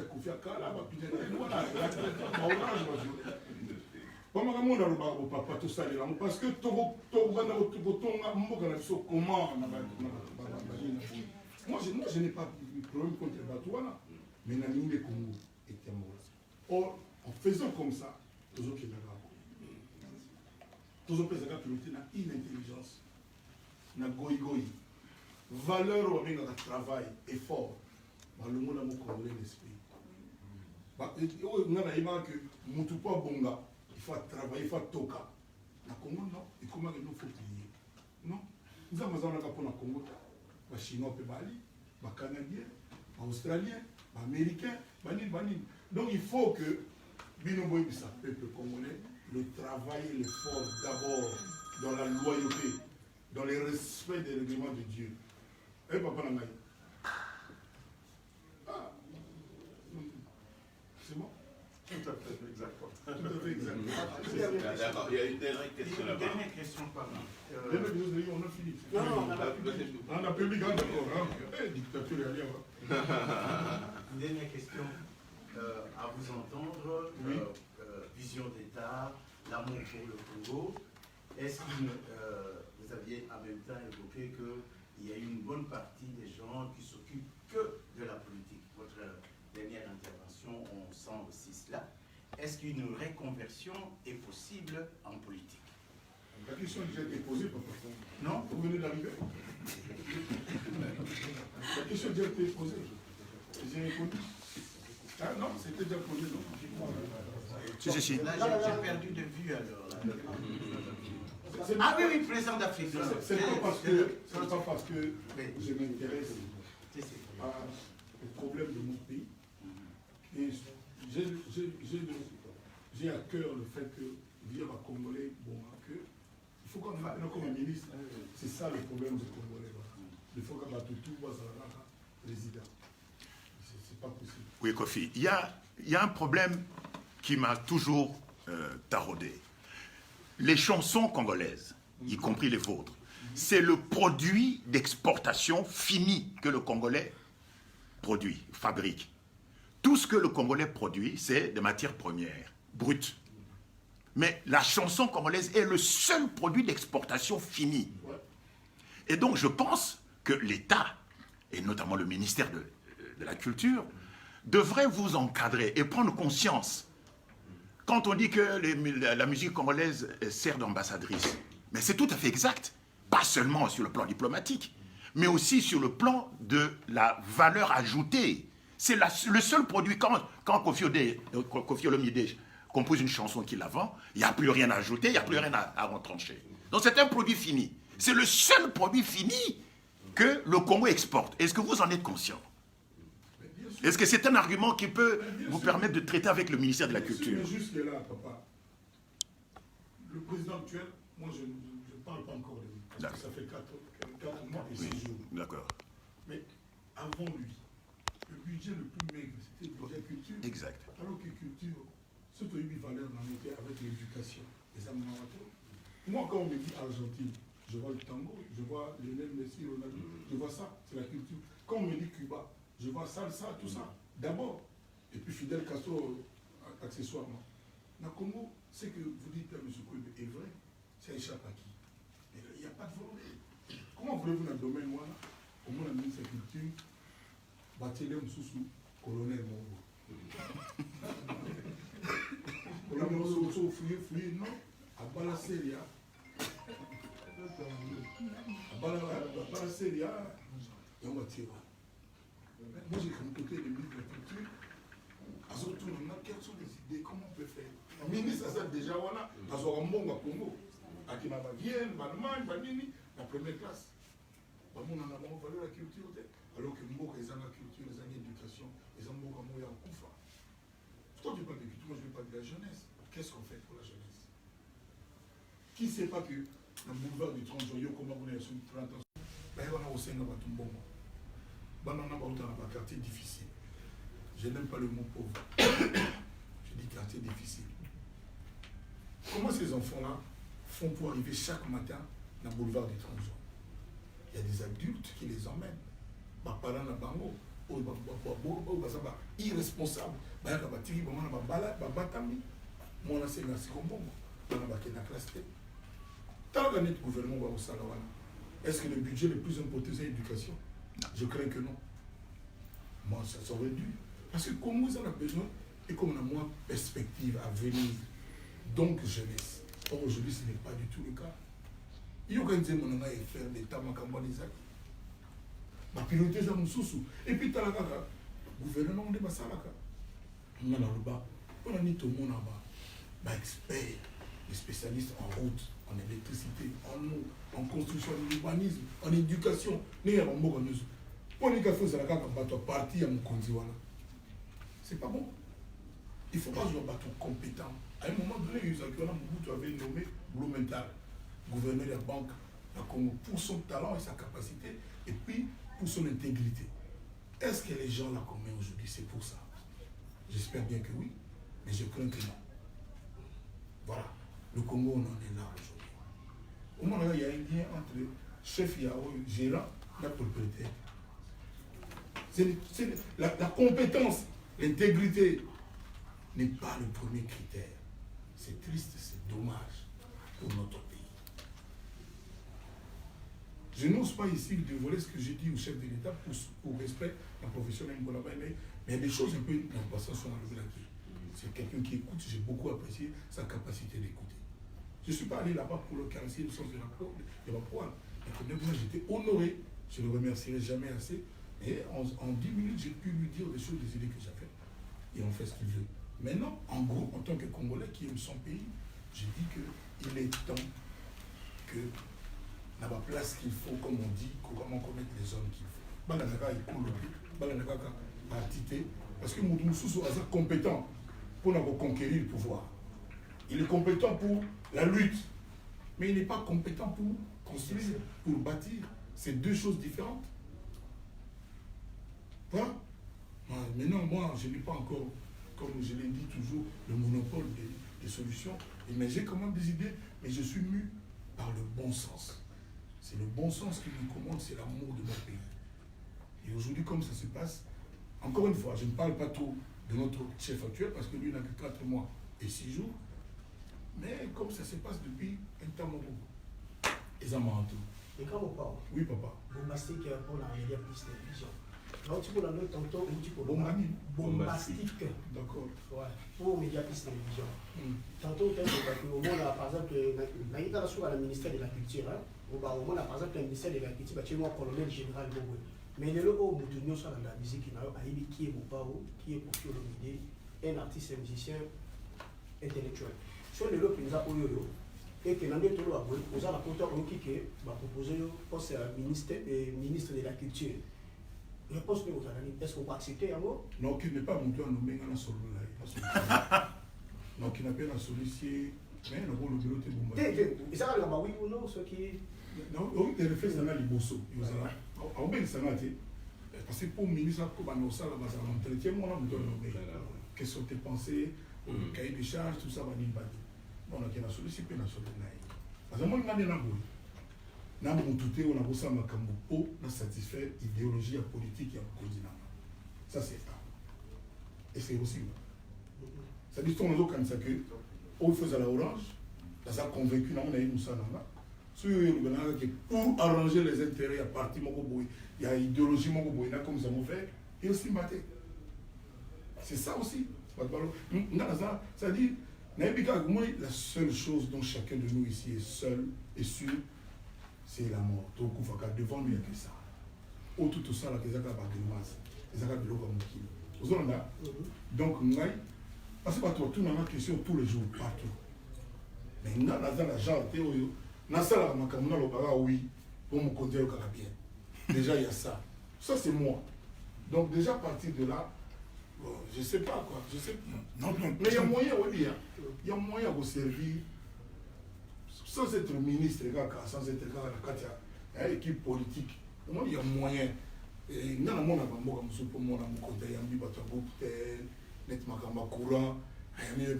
je n'ai pas de problème contre les Batouana, mais les Congo étaient morts. Or, en faisant comme ça, toujours qu'il y a toujours qu'il y a une intelligence, une goï-goï, valeur au travail, effort. Le monde a congolais l'esprit. On a dit que Moutoupa Bonga, il faut travailler, il faut toka. La Congo, non. Et comment il faut plier? Non. Nous avons besoin de la Congo. Les Chinois, les Canadiens, les Australiens, les Américains, donc il faut que Binoboy, le peuple congolais, le travail et l'effort d'abord dans la loyauté, dans le respect des règlements de Dieu. Et papa Nangaï. C'est bon? Tout à fait, exactement. Tout à fait, exactement. D'accord, il y a une dernière question là-bas. Dernière question, pardon. On a fini. Non, on a public, d'accord. Dictature, il y a Une dernière question. À vous entendre, vision d'État, l'amour pour le Congo. Est-ce que vous aviez en même temps évoqué qu'il y a une bonne partie des gens qui s'occupent que de la politique? Votre dernière intervention, on sent aussi cela. Est-ce qu'une reconversion est possible en politique? La question a déjà été posée, papa. Non? Vous venez d'arriver. La question a déjà été posée. J'ai répondu. Ah non, c'était déjà posé, non? Si. Là, j'ai perdu de vue alors. Ah oui, président d'Afrique. C'est pas parce que je m'intéresse au problème de mon pays. Et j'ai à cœur le fait que dire à Congolais, bon, que il faut qu'on ait comme un ministre. C'est ça le problème des Congolais. Il faut qu'on ait tout président. C'est pas possible. Oui, Kofi, il y a un problème qui m'a toujours taraudé. Les chansons congolaises, y compris les vôtres, c'est le produit d'exportation fini que le Congolais produit, fabrique. Tout ce que le Congolais produit, c'est des matières premières, brutes. Mais la chanson congolaise est le seul produit d'exportation fini. Et donc, je pense que l'État, et notamment le ministère de la Culture, devrait vous encadrer et prendre conscience. Quand on dit que la musique congolaise sert d'ambassadrice, mais c'est tout à fait exact. Pas seulement sur le plan diplomatique, mais aussi sur le plan de la valeur ajoutée. C'est le seul produit, quand Kofi Olomide compose une chanson qu'il la vend, il n'y a plus rien à ajouter, il n'y a plus rien à retrancher. Donc c'est un produit fini. C'est le seul produit fini que le Congo exporte. Est-ce que vous en êtes conscient? Est-ce que c'est un argument qui peut vous permettre de traiter avec le ministère de la Culture? Mais jusque là, papa, le président actuel, moi je ne parle pas encore de lui, parce que ça fait 4 mois et 6 jours. D'accord. Mais avant lui, le budget le plus maigre, c'était le budget culture. Exact. Alors que culture, ce que eu valeur dans était avec l'éducation, les amateurs. Moi, quand on me dit Argentine, je vois le tango, je vois Lionel Messi, Ronaldo, je vois ça, c'est la culture. Quand on me dit Cuba, je vois salsa, tout ça, d'abord. Et puis Fidel Castro, accessoirement. Dans le Congo, ce que vous dites à M. Kouébé est vrai, ça échappe à qui? Il n'y a pas de volonté. Comment voulez-vous dans le domaine, moi, au moins la ministre de la Culture, Batelem Soussou, colonel Mongo. Colonel Mongo, fouillé, non, à Balaseria. À Balaseria, et on va tirer. Moi, j'ai comme côté le ministre de la Culture. À ce tour, quelles sont les idées? Comment on peut faire? Le ministre, ça déjà, voilà, à ce moment au Congo, à qui m'a Vienne, Allemagne, la première classe. On a valeur la culture, alors que nous, les gens la culture, les gens l'éducation, les gens qui ont un confort. Toi, tu parles de culture, moi, je ne parle pas de la jeunesse. Qu'est-ce qu'on fait pour la jeunesse? Qui ne sait pas que dans le boulevard du 30 juillet, comment vous avez sur 30 ans, on a aussi un bon. On a un quartier difficile. Je n'aime pas le mot pauvre. Je dis quartier difficile. Comment ces enfants-là font pour arriver chaque matin dans le boulevard du 30 juin? Il y a des adultes qui les emmènent. Irresponsable. Est-ce que le budget le plus important c'est l'éducation? Je crains que non. Moi, ça aurait dû. Parce que comme vous en avez besoin, et comme on a moins de perspective à venir, donc jeunesse. Or, aujourd'hui, ce n'est pas du tout le cas. Il y a organisé mon et faire des tamakamba des actes. Ma piloter ça mon sous. Et puis, tu as le gouvernement de Bassalaka. On a le bas. On a mis tout le monde en bas. Experts, des spécialistes en route, en électricité, en eau, en construction, en urbanisme, en éducation. C'est pas bon. Il ne faut pas jouer à battre compétent. À un moment donné, Mobutu avait nommé Blumenthal, gouverneur de la banque de Congo, pour son talent et sa capacité, et puis pour son intégrité. Est-ce que les gens la connaissent aujourd'hui? C'est pour ça. J'espère bien que oui, mais je crains que non. Voilà. Le Congo, on en est là aujourd'hui. Au moment où il y a un lien entre chef Yao, gérant, la propriétaire. La compétence, l'intégrité n'est pas le premier critère. C'est triste, c'est dommage pour notre pays. Je n'ose pas ici dévoiler ce que j'ai dit au chef de l'État pour respect de la profession Mbola, mais il y a des choses un peu d'importance sur la vie. C'est quelqu'un qui écoute, j'ai beaucoup apprécié sa capacité d'écouter. Je ne suis pas allé là-bas pour le caresser le sens de ma poêle. Et moi, j'étais honoré, je ne le remercierai jamais assez. Et en 10 minutes, j'ai pu lui dire des choses, des idées que j'avais. Et on fait ce qu'il veut. Maintenant, en gros, en tant que Congolais qui aime son pays, je dis qu'il est temps que, à la place qu'il faut, comme on dit, comment connaître les hommes qu'il faut. Balanaka est colombé, Balanaka a tité, parce que Moudoussou est compétent pour conquérir le pouvoir. Il est compétent pour la lutte, mais il n'est pas compétent pour construire, pour bâtir. C'est deux choses différentes. Voilà. Maintenant, moi, je n'ai pas encore, comme je l'ai dit toujours, le monopole des solutions. Mais j'ai quand même des idées, mais je suis mu par le bon sens. C'est le bon sens qui nous commande, c'est l'amour de mon pays. Et aujourd'hui, comme ça se passe, encore une fois, je ne parle pas trop de notre chef actuel parce que lui n'a que 4 mois et 6 jours. Mais comme ça se passe depuis un temps long. Et ça m'a entendu. Et quand on parle, oui, papa. Bombastique pour la média plus télévision. Alors, tu peux la noter tantôt ou tu peux bombastique. D'accord. Ouais, pour média plus télévision. Tantôt, au moins, par exemple, à la ministère de la Culture, au moins, par exemple, le ministère de la Culture, tu es colonel général. Mais le logo où sur la musique, qui est Bopao, qui est Kofi Olomide, un artiste, un musicien intellectuel. Sur le logo qui nous a et que nous avons proposé le poste ministre de la Culture. Je pense que vous avez est-ce qu'on va accepter un mot? Non, qui n'est pas monté à nommer un solo là. Non, qui n'a pas la solution. Mais nous avons le bureau de Bombay. Et ça va oui ou non, ce qui. Non, oui, les réflexes dans les bossos. On va ça parce que pour le ministre, comme on a ça, on entretient mon âme de nommer. Quelles sont tes pensées, cahier de charges, tout ça va dire. On a la solution, puis la solution. Parce que moi, je suis na mututé on a bossé makambo po na satisfaire idéologie politique ya continent. Ça c'est ça. Et c'est aussi. Ça dit ton autre comme ça que au faisait la orange, ça a convaincu na on a eu ça là. Sur le pour arranger les intérêts à partir moko boy, il y a idéologie moko boy na comme ça on fait et aussi maté. C'est ça aussi. Ça dit la seule chose dont chacun de nous ici est seul et sûr, c'est la mort. Donc, devant lui, il n'y a que ça. Au tout ça, là, il y a de l'eau comme donc, parce que tout le monde question tous les jours, partout. Mais il y a la genre, oui, pour me conduire au Carabien. Déjà, il y a ça. Ça, c'est moi. Donc, déjà, à partir de là, bon, je ne sais pas quoi. Je sais pas. Non, mais il y a moyen, oui, il y a moyen de servir. Sans être ministre, sans être une équipe politique, il y a moyen. Il y a moyen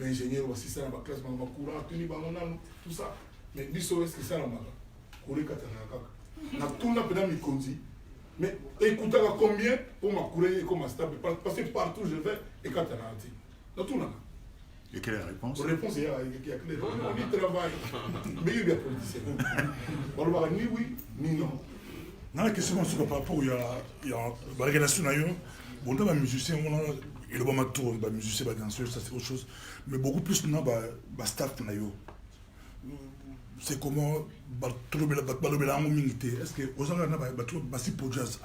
ingénieur, tout ça. Mais est-ce que ça mais écoutez combien pour ma courir comme ma stable parce que partout je vais et quand dans tout là. Et quelle est la réponse? La réponse est qu'il y a clair. On dit travail. Mais il y a des politiciens. On va ni oui, ni non. Dans la question par rapport il y a la relation d'ailleurs, bon dans les musiciens, il y a pas mal tour, les musiciens, les danseurs, ça c'est autre chose. Mais beaucoup plus non, bah staff d'ailleurs. C'est comment est-ce que aux gens na ba trop basi pour jazz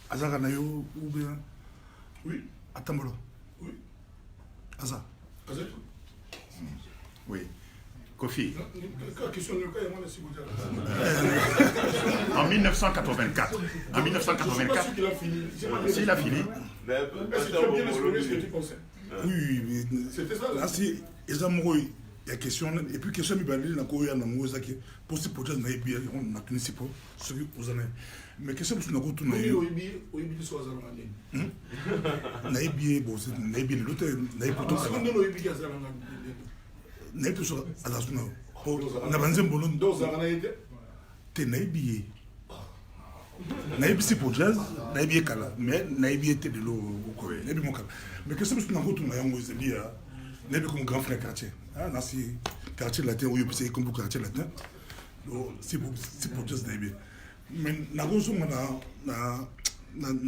azara na yo ou bien oui atamolo oui aza oui Kofi en 1984 s'il a fini est-ce que tu as bien exprimé ce que tu pensais oui c'était ça là si les amoureux il y a question et puis question mibalé na ko ya na ngoza ki possible pour na ebi on na tenisi pour ce que vous en avez mais question sur na ko tuna yo oyibi so azana ngani na ebi bon c'est na ebi l'autre na ebi tout ça no oyibi azana ngani na ebi so azasuna na banzembo no do zana ite te na ebi na ebi c'est pour jazz na ebi kala mais na ebi était de l'eau ko na ebi mo kala mais question sur na ko tuna yango zebi ya na ebi comme grand frère quartier. Dans ce quartier latin, oui, c'est comme le quartier latin. C'est pour juste des mais la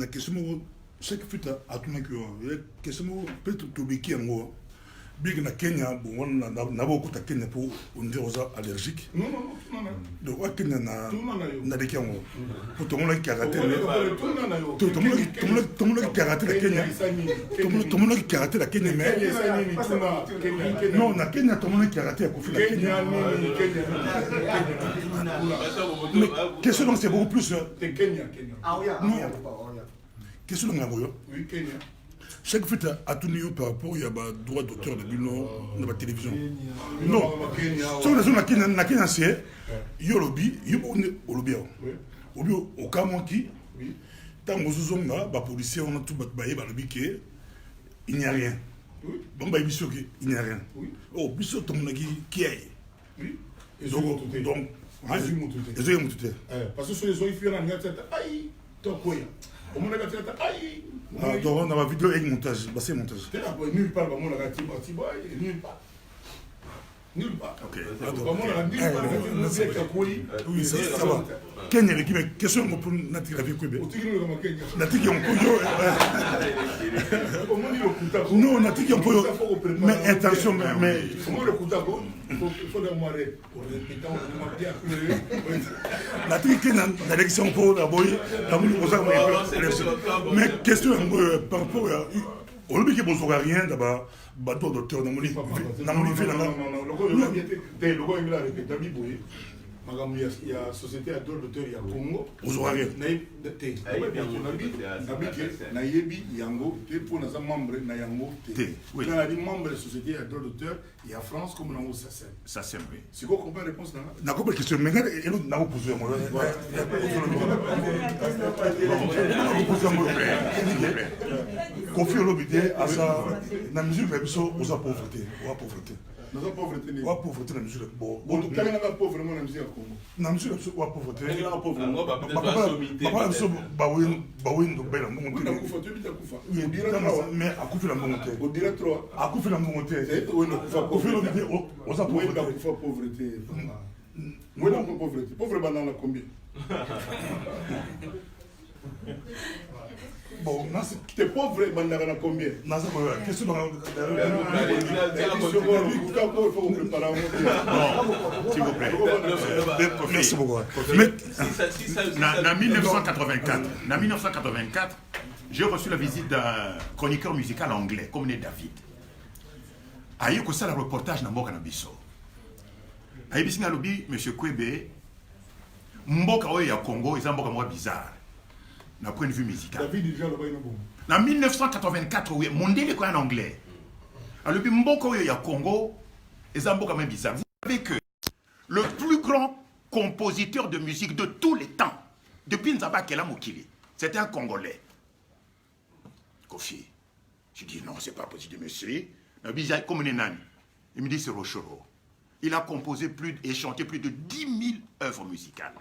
question, chaque fois, à tout le monde, la question, peut-être que tu es Big na Kenya, bon, on a beaucoup de Kenya pour on dit aux allergiques. Non. Donc, à Kenya, na des Kenya. Pour tout le monde qui a raté, tout le monde qui a raté la Kenya. Tout le monde qui a raté la Kenya, mais non, na Kenya, tout le monde qui a raté la Kenya. Mais question donc c'est beaucoup plus. Kenya. Non. Question donc oui, Kenya. Chaque fois, à tout niveau par rapport, il y a des droits d'auteur de la télévision. Non, sur la Kenya, c'est Yolobi, Yolobi. Au cas qui, tant que nous sommes là, les policiers ont tout battu, il n'y a rien. Bon, il n'y a rien. Oh, Bissot, ton qui est. Donc, parce que sur les autres, il y a un aïe, ton quoi. Au moins, il y a un aïe. Donc on a ma vidéo avec montage, c'est montage. Nulle part, on a nulle part. Nulle part. Ok. Oui, ça va. Kenya, mais question pour Nati la vie Kwebe. Nati qui non, Nati qui mais attention, mais. Il faut démarrer pour répéter. Nati qui est dans l'élection pour la boy, mais question par rapport à. On ne peut pas rien d'abord. Bateau docteur dans mon livre. Il y a société à d'autres d'auteurs, il y a Congo. Vous aurez rien. Nayebi, Yango, pour nos membres, Nayango, quand on a dit membre de la société à d'autres d'auteurs, il y a France comme dans SACEM. SACEM, oui. C'est quoi qu'on peut répondre là? N'a pas de question, mais il n'a pas posé moi. Confier l'obédience à ça, la musique, aux pauvreté. Nous avons pauvreté. Ou à pauvreté la musique. Bon, quand on a pauvre, vraiment la musique au Congo. La musique ou à pauvreté. Il y a pauvre. Mais à couper la monté. Au dirait 3. À couper la monté. Aux pauvreté. Moi, non, pauvreté. Pauvre banane, combien? Bon, t'es pauvre, banane, combien? Non, c'est question de s'il vous plaît. Merci beaucoup. En 1984, j'ai reçu la visite d'un chroniqueur musical anglais, comme David. Aïe, que ça, le reportage dans Mboka Nabiso. Aïe, bisina lobi, M. Kwebe, Mboka Oya Congo, ils ont Mboka bizarre. D'un point de vue musical. En 1984, oui, Mondele est en anglais. Alors, puis Mboko Oya Congo, ils ont Mboka bizarre. Vous savez que le plus grand compositeur de musique de tous les temps, depuis Nzaba Kela Mokili, c'était un Congolais. Kofi. Je dis non, c'est pas possible, monsieur. Comme Nenani. Il me dit c'est Rochero. Il a composé et chanté plus de 10 000 œuvres musicales.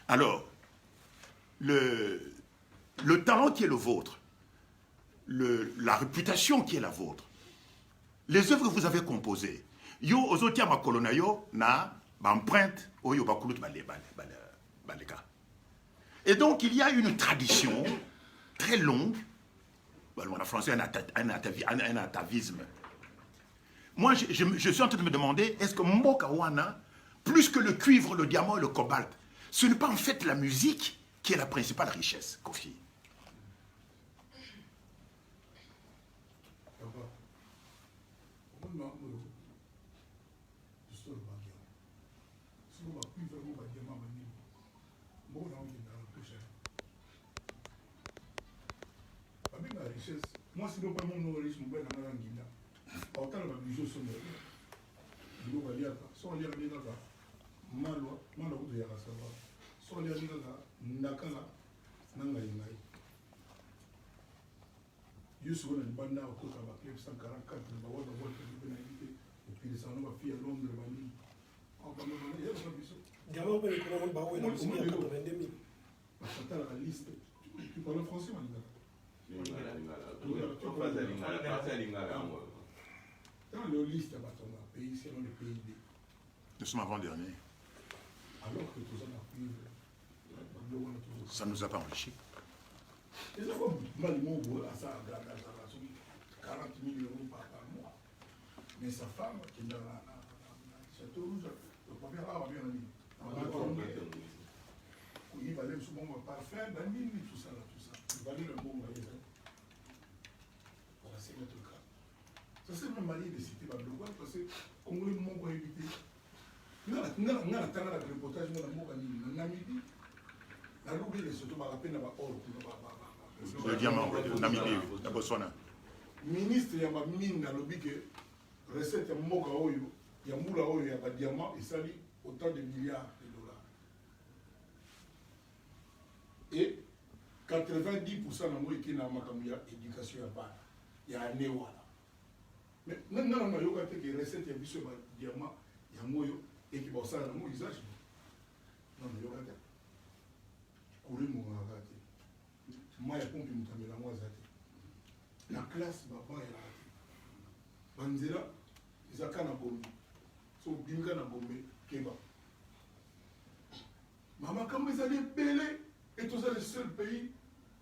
Alors, le talent qui est le vôtre, la réputation qui est la vôtre, les œuvres que vous avez composées, yo ozotia makolona yo na empreinte oyo bakulut baleka. Et donc il y a une tradition très longue, en français un atavisme. Moi je suis en train de me demander, est-ce que Mboka Wana, plus que le cuivre, le diamant et le cobalt, ce n'est pas en fait la musique qui est la principale richesse, Kofi? Moi, si nous parlons de riche, nous avons un guide. Autant de bijoux sont là. Nous avons un sans lire les gars. Malwa, malwa de yara savoir. Sans lire les gars, nakala, nangaïnaï. Yusuf on a banda au Coca Baclep 144, le bawa de vote de pénalité, et puis les anneaux à fille à Londres, Bani. En parlant de la bijoux. Diamant, mais comment on va avoir une musique à 82 000. Attends la liste. Tu parles français, Malika? Dans le liste, pays, c'est dans le PIB. Nous sommes avant-dernier. Alors que tout ça n'a plus. Ça ne nous a pas enrichi. Et ça, comme Malimon, à ça, 40 000 euros par mois. Mais sa femme, qui est dans la château rouge, le premier arabe, bien ami. Il va aller souvent au parfum, tout ça, tout ça. Il va aller le bon voyage. Voilà, c'est notre cas. Ça, c'est même manière de citer Bablouba, parce que Congolais, mon va éviter. Nous avons un reportage dans le Namibie. La Loubi, les surtout, la peine d'avoir or. Le diamant, le Namibie, la Botswana. Ministre, il y a ma mine dans le Loubi que recette ya Moka Oyo, il y a Moula Oyo, il y a un diamant, et ça dit autant de milliards de dollars. Et 90% de moi qui n'a pas d'éducation à part. Il y a un néo là. Mais maintenant, on a eu que recette ya biso ba diamant, il y a moyo et qui va ça dans mon usage. Non, il y a courir mon gâté. moi ya pompe mutamela moi zate la classe baba ya banzela izaka na bombe so binga na bombe keba mama comme ils allaient belé et tout ça le seul pays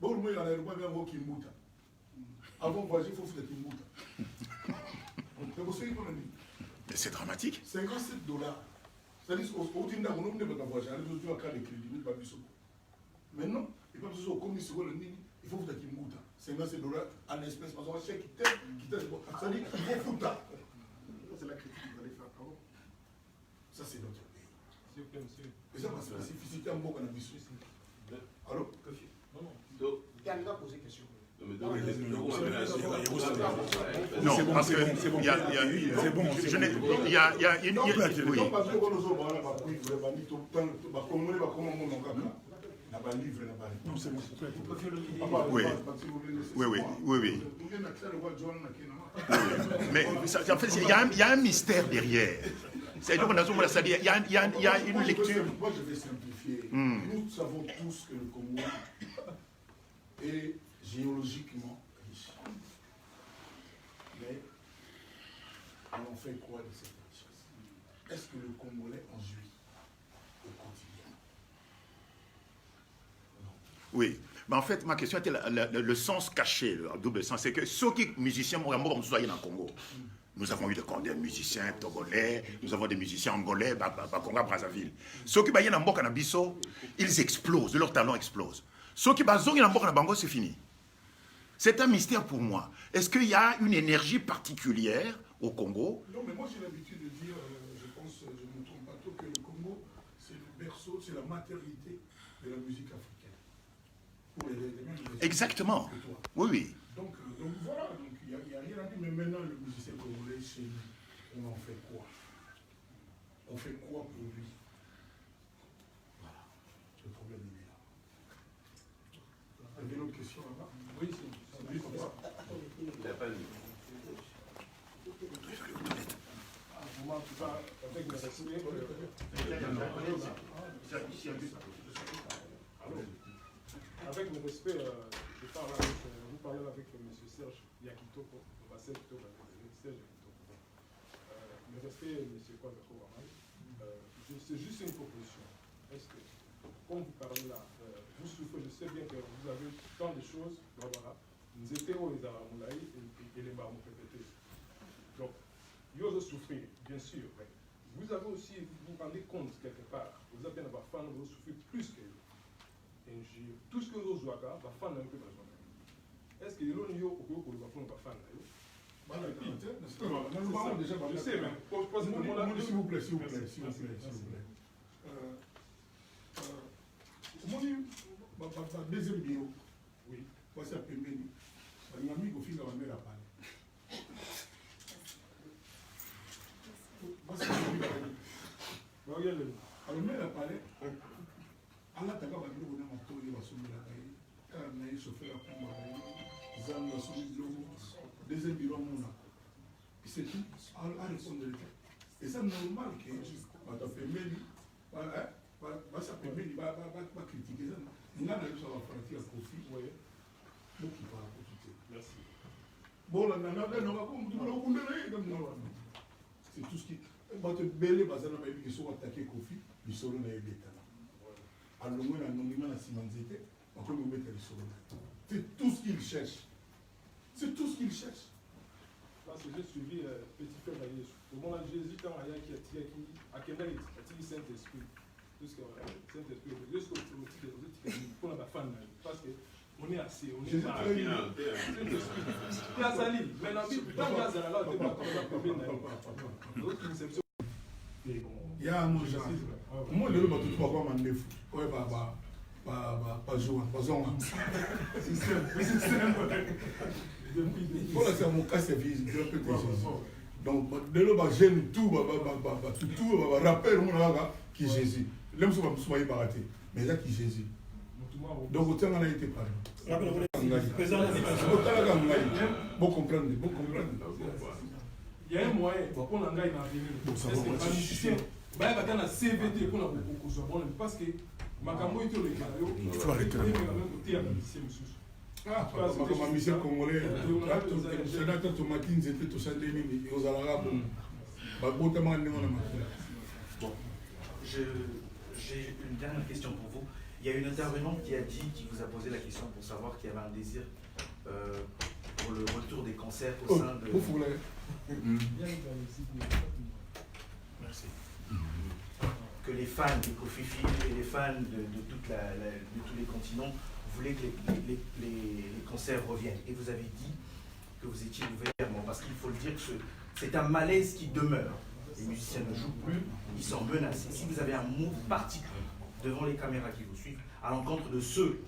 bon moi il a l'aéroport bien au Kimbuta avant voyager il faut faire Kimbuta mais c'est dramatique. 57 $. C'est-à-dire au Tinda on ne peut pas voyager on doit faire des crédits pas biso maintenant il pas besoin comme sur le nini il faut faire Kimbuta 57 $ en espèces parce que chèque qui t'aide ça dit il faut foutre c'est la critique qu'il fallait faire avant ça c'est notre pays et ça parce que la spécificité en bon cannabis alors donc quelqu'un a posé question. Non, parce que c'est bon. Il y a une. Oui. Mais en fait, il y a un mystère derrière. Il y a une lecture. Moi, je vais simplifier. Nous savons tous que le Congo est géologiquement riche. Mais on fait quoi de cette richesse? Est-ce que le Congolais en jouit au quotidien? Non. Oui. Mais en fait, ma question était le sens caché, le double sens. C'est que ceux qui musiciens, comme nous soyons dans le Congo, nous avons eu des musiciens togolais, nous avons des musiciens angolais, Congo, Brazzaville. Ceux qui sont dans le Canabiso, ils explosent, leur talent explose. Ceux qui sont dans le Bango, c'est fini. C'est un mystère pour moi. Est-ce qu'il y a une énergie particulière au Congo? Non, mais moi j'ai l'habitude de dire, je pense, je ne me trompe pas trop, que le Congo, c'est le berceau, c'est la maternité de la musique africaine. Pour les Exactement. Oui. Donc voilà, il n'y a rien à dire, mais maintenant le musicien congolais, chez nous, on en fait quoi? On fait quoi pour lui? Voilà, le problème il est là. Vous avez une autre question là-bas? Oui, c'est. Il n'a pas lu. Moi, en tout cas, avec le respect. Avec le respect, vous parlez avec M. Serge Yakitoko, Serge Yakitoko. Le respect, M. Kwazako Waman, c'est juste une proposition. Est-ce que, quand vous parlez là, vous souffrez, je sais bien que vous avez tant de choses, voilà. Nous étions aux Aramoulaï et les marmots répétés. Donc, vous avez souffert, bien sûr, mais vous avez aussi, vous vous rendez compte quelque part, vous avez des femmes qui vous souffrent plus que vous. Tout ce que vous avez, les femmes un peu besoin. Est-ce que vous avez des femmes je sais, mais s'il vous plaît. Deuxième bio. Oui. Voici un peu béni. Un ami qui a fait la parler. Alors, mais la parler. Allah t'a pas dit qu'on a un tour de la somme de la caille. Car on a eu chauffeur à prendre la caille. Zan la somme de l'eau. Deuxième bio, on a. C'est tout. À répondre de l'État. Et c'est normal que tu as fait béni. Ça permet de critiquer ça. Nous avons eu ça à faire profit. Donc il parle pour tout. Merci. Bon, c'est tout ce qui. Quand tu belle bazana ba bi so attaquer Kofi, bi solo na ebeta. Alors moi na nongima na simanzete, on peut me mettre le solo. C'est tout ce qu'il cherche. C'est tout ce qu'il cherche. Parce que j'ai suivi petit frère Jésus. Au moment où Jésus quand il y a qui a qui a Saint-Esprit. Jusqu'à Saint-Esprit, jusqu'au pour la femme parce que on est assez, on est pas bien. Il y a Sali, mais la vie, tant qu'il y a Zala, là, on ne peut pas il y a un genre. Moi, je ne sais pas comment on est fou. Oui, pas jouer, pas jouer. C'est simple. Voilà, c'est mon cas, c'est visible. Donc, dès le bas, j'aime tout, rappel, qui est Jésus. L'homme ne peut pas barater, mais là qui est Jésus. Donc, autant on a été parlé. Bon comprendre. Il y a un moyen pour qu'on en aille dans l'avenir. Il y a un CVT pour parce que il faut arrêter. Ah, comme un monsieur congolais, c'est là que tu matines, c'était tout ça, et aux Arabes. Bon, j'ai une dernière question pour vous. Il y a une intervenante qui vous a posé la question pour savoir qu'il y avait un désir pour le retour des concerts au sein de... Merci. Que les fans des Kofi Film et les fans de tous les continents voulaient que les concerts reviennent. Et vous avez dit que vous étiez ouvert, parce qu'il faut le dire que c'est un malaise qui demeure. Les musiciens ne jouent plus, ils sont menacés. Si vous avez un mot particulier devant les caméras qui vous suivent, à l'encontre de ceux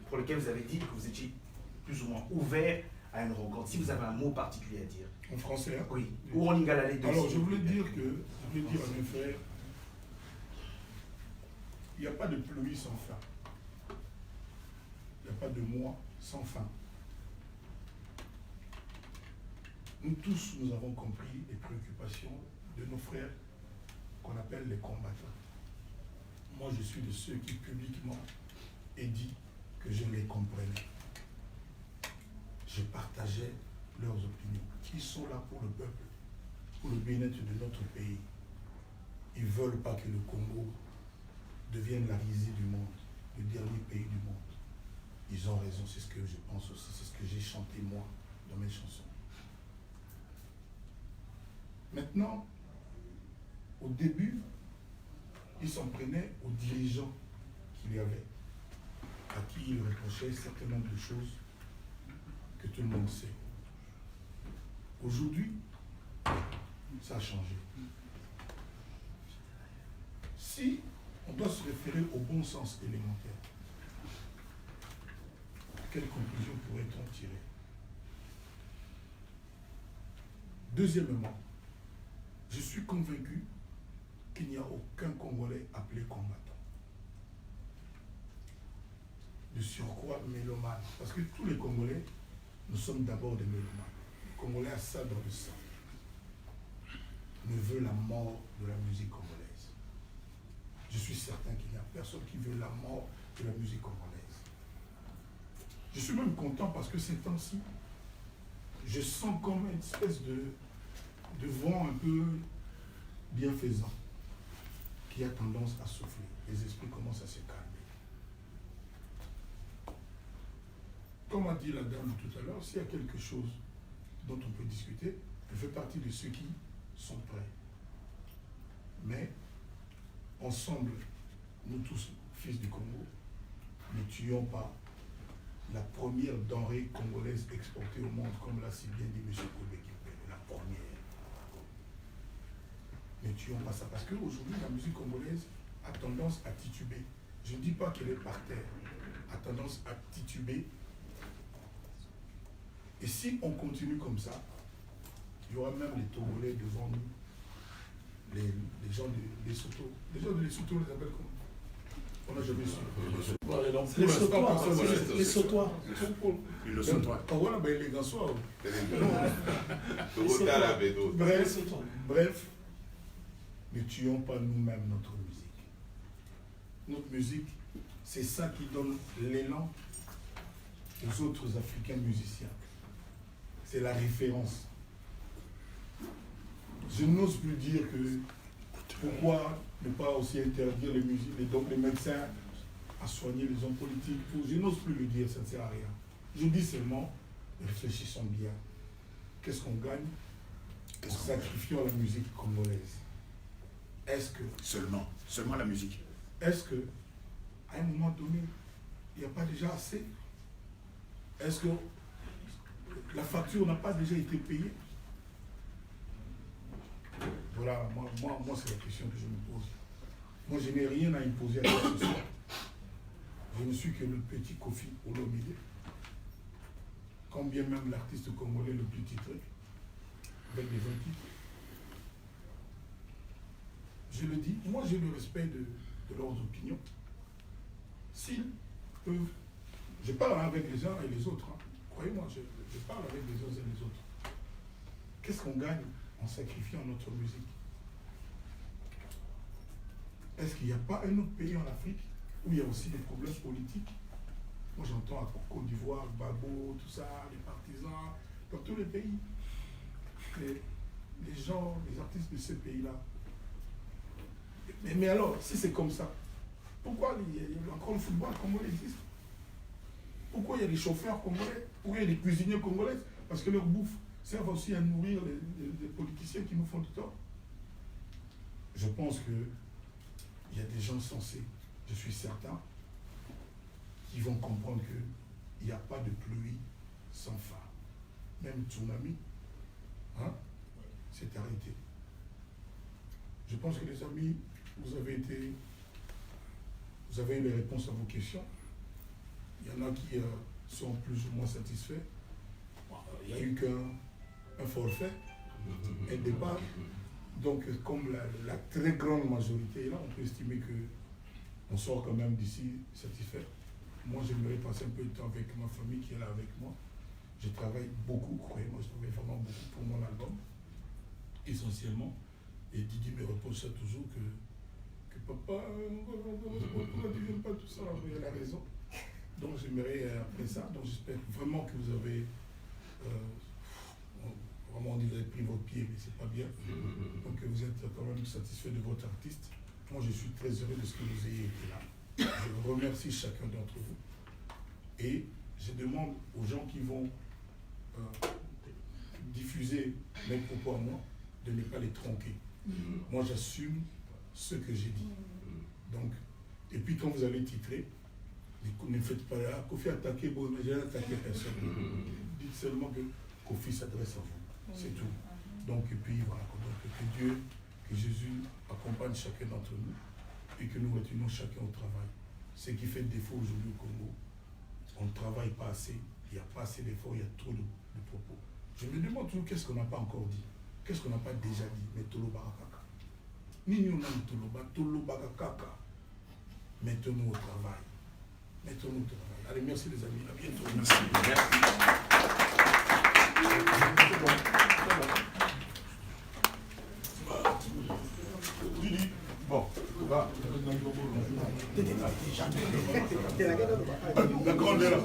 pour lesquels vous avez dit que vous étiez plus ou moins ouvert à une rencontre, si vous avez un mot particulier à dire. En français, hein? Oui. Ou en lingala les deux. Alors, je voulais dire à mes frères, il n'y a pas de pluie sans fin. Il n'y a pas de mois sans fin. Nous tous, nous avons compris les préoccupations de nos frères qu'on appelle les combattants. Moi, je suis de ceux qui publiquement ai dit que je les comprenais. Je partageais leurs opinions. Ils sont là pour le peuple, pour le bien-être de notre pays. Ils ne veulent pas que le Congo devienne la risée du monde, le dernier pays du monde. Ils ont raison, c'est ce que je pense aussi, c'est ce que j'ai chanté moi dans mes chansons. Maintenant, au début, ils s'en prenaient aux dirigeants qu'il y avait, à qui ils reprochaient un certain nombre de choses que tout le monde sait. Aujourd'hui, ça a changé. Si on doit se référer au bon sens élémentaire, quelle conclusion pourrait-on tirer? Deuxièmement, je suis convaincu qu'il n'y a aucun Congolais appelé combattant. De surcroît, mélomane. Parce que tous les Congolais, nous sommes d'abord des mélomanes. Le Congolais a ça dans le sang. Ne veut la mort de la musique congolaise. Je suis certain qu'il n'y a personne qui veut la mort de la musique congolaise. Je suis même content parce que ces temps-ci, je sens comme une espèce de vent un peu bienfaisant qui a tendance à souffler. Les esprits commencent à se calmer. Comme a dit la dame tout à l'heure, s'il y a quelque chose dont on peut discuter, je fais partie de ceux qui sont prêts. Mais, ensemble, nous tous, fils du Congo, ne tuons pas la première denrée congolaise exportée au monde, comme l'a si bien dit M. Kobe Kimpembe, la première. Ne tuons pas ça, parce qu'aujourd'hui, la musique congolaise a tendance à tituber. Je ne dis pas qu'elle est par terre, a tendance à tituber. Et si on continue comme ça, il y aura même les Togolais devant nous, les gens de Lesotho. Les gens de Lesotho, on les appelle comment? On n'a jamais su. Les Sautois. Les Sautois. Voilà, ben les Gansois. Bref, ne tuons pas nous-mêmes notre musique. Notre musique, c'est ça qui donne l'élan aux autres Africains musiciens. C'est la référence. Je n'ose plus dire que pourquoi ne pas aussi interdire les musiques, donc les médecins à soigner les hommes politiques. Je n'ose plus le dire, ça ne sert à rien. Je dis seulement, réfléchissons bien. Qu'est-ce qu'on gagne en sacrifiant la musique congolaise? Est-ce que... Seulement la musique. Est-ce que, à un moment donné, il n'y a pas déjà assez? Est-ce que la facture n'a pas déjà été payée? Voilà, moi c'est la question que je me pose. Moi, je n'ai rien à imposer à qui que ce soit. Je ne suis que le petit Kofi Olomide, quand bien même l'artiste congolais le plus titré, avec des 20 titres. Je le dis, moi j'ai le respect de leurs opinions. S'ils peuvent, je parle avec les uns et les autres, hein. Croyez-moi, je parle avec les uns et les autres. Qu'est-ce qu'on gagne en sacrifiant notre musique? Est-ce qu'il n'y a pas un autre pays en Afrique où il y a aussi des problèmes politiques? Moi, j'entends à Côte d'Ivoire, Gbagbo, tout ça, les partisans, dans tous les pays. Les gens, les artistes de ces pays-là. Mais alors, si c'est comme ça, pourquoi il y a encore le football congolais existe? Pourquoi il y a des chauffeurs congolais? Pourquoi il y a des cuisiniers congolais? Parce que leur bouffe sert aussi à nourrir les politiciens qui nous font du tort. Je pense qu'il y a des gens sensés, je suis certain, qui vont comprendre qu'il n'y a pas de pluie sans phare. Même tsunami, hein, c'est arrêté. Je pense que les amis, vous avez eu les réponses à vos questions. Il y en a qui sont plus ou moins satisfaits. Il n'y a eu qu'un forfait, un départ. Donc, comme la très grande majorité est là, on peut estimer qu'on sort quand même d'ici satisfait. Moi, j'aimerais passer un peu de temps avec ma famille qui est là avec moi. Je travaille beaucoup, croyez-moi, je travaille vraiment beaucoup pour mon album, essentiellement. Et Didi me repose ça toujours que papa, pourquoi tu ne viens pas tout ça? Il a raison. Donc j'aimerais après ça, donc j'espère vraiment que vous avez vraiment vous avez pris votre pied, mais c'est pas bien. Donc vous êtes quand même satisfait de votre artiste. Moi je suis très heureux de ce que vous ayez été là. Je remercie chacun d'entre vous. Et je demande aux gens qui vont diffuser mes propos à moi de ne pas les tronquer. Moi j'assume ce que j'ai dit. Donc, et puis quand vous allez titrer, ne faites pas là, Kofi attaqué, bon, mais j'ai attaqué personne. Dites seulement que Kofi s'adresse à vous. C'est tout. Donc, et puis voilà. Donc, que Dieu, que Jésus accompagne chacun d'entre nous et que nous retenons chacun au travail. Ce qui fait défaut aujourd'hui au Congo, on ne travaille pas assez, il n'y a pas assez d'efforts, il y a trop de propos. Je me demande toujours qu'est-ce qu'on n'a pas encore dit, qu'est-ce qu'on n'a pas déjà dit, mais Tolo Barakaka. Ni nous n'avons Tolo Barakaka. Mettons-nous au travail. Mettons-nous au travail. Allez, merci les amis, à bientôt. Merci. Didi, bon, va. La grande est là.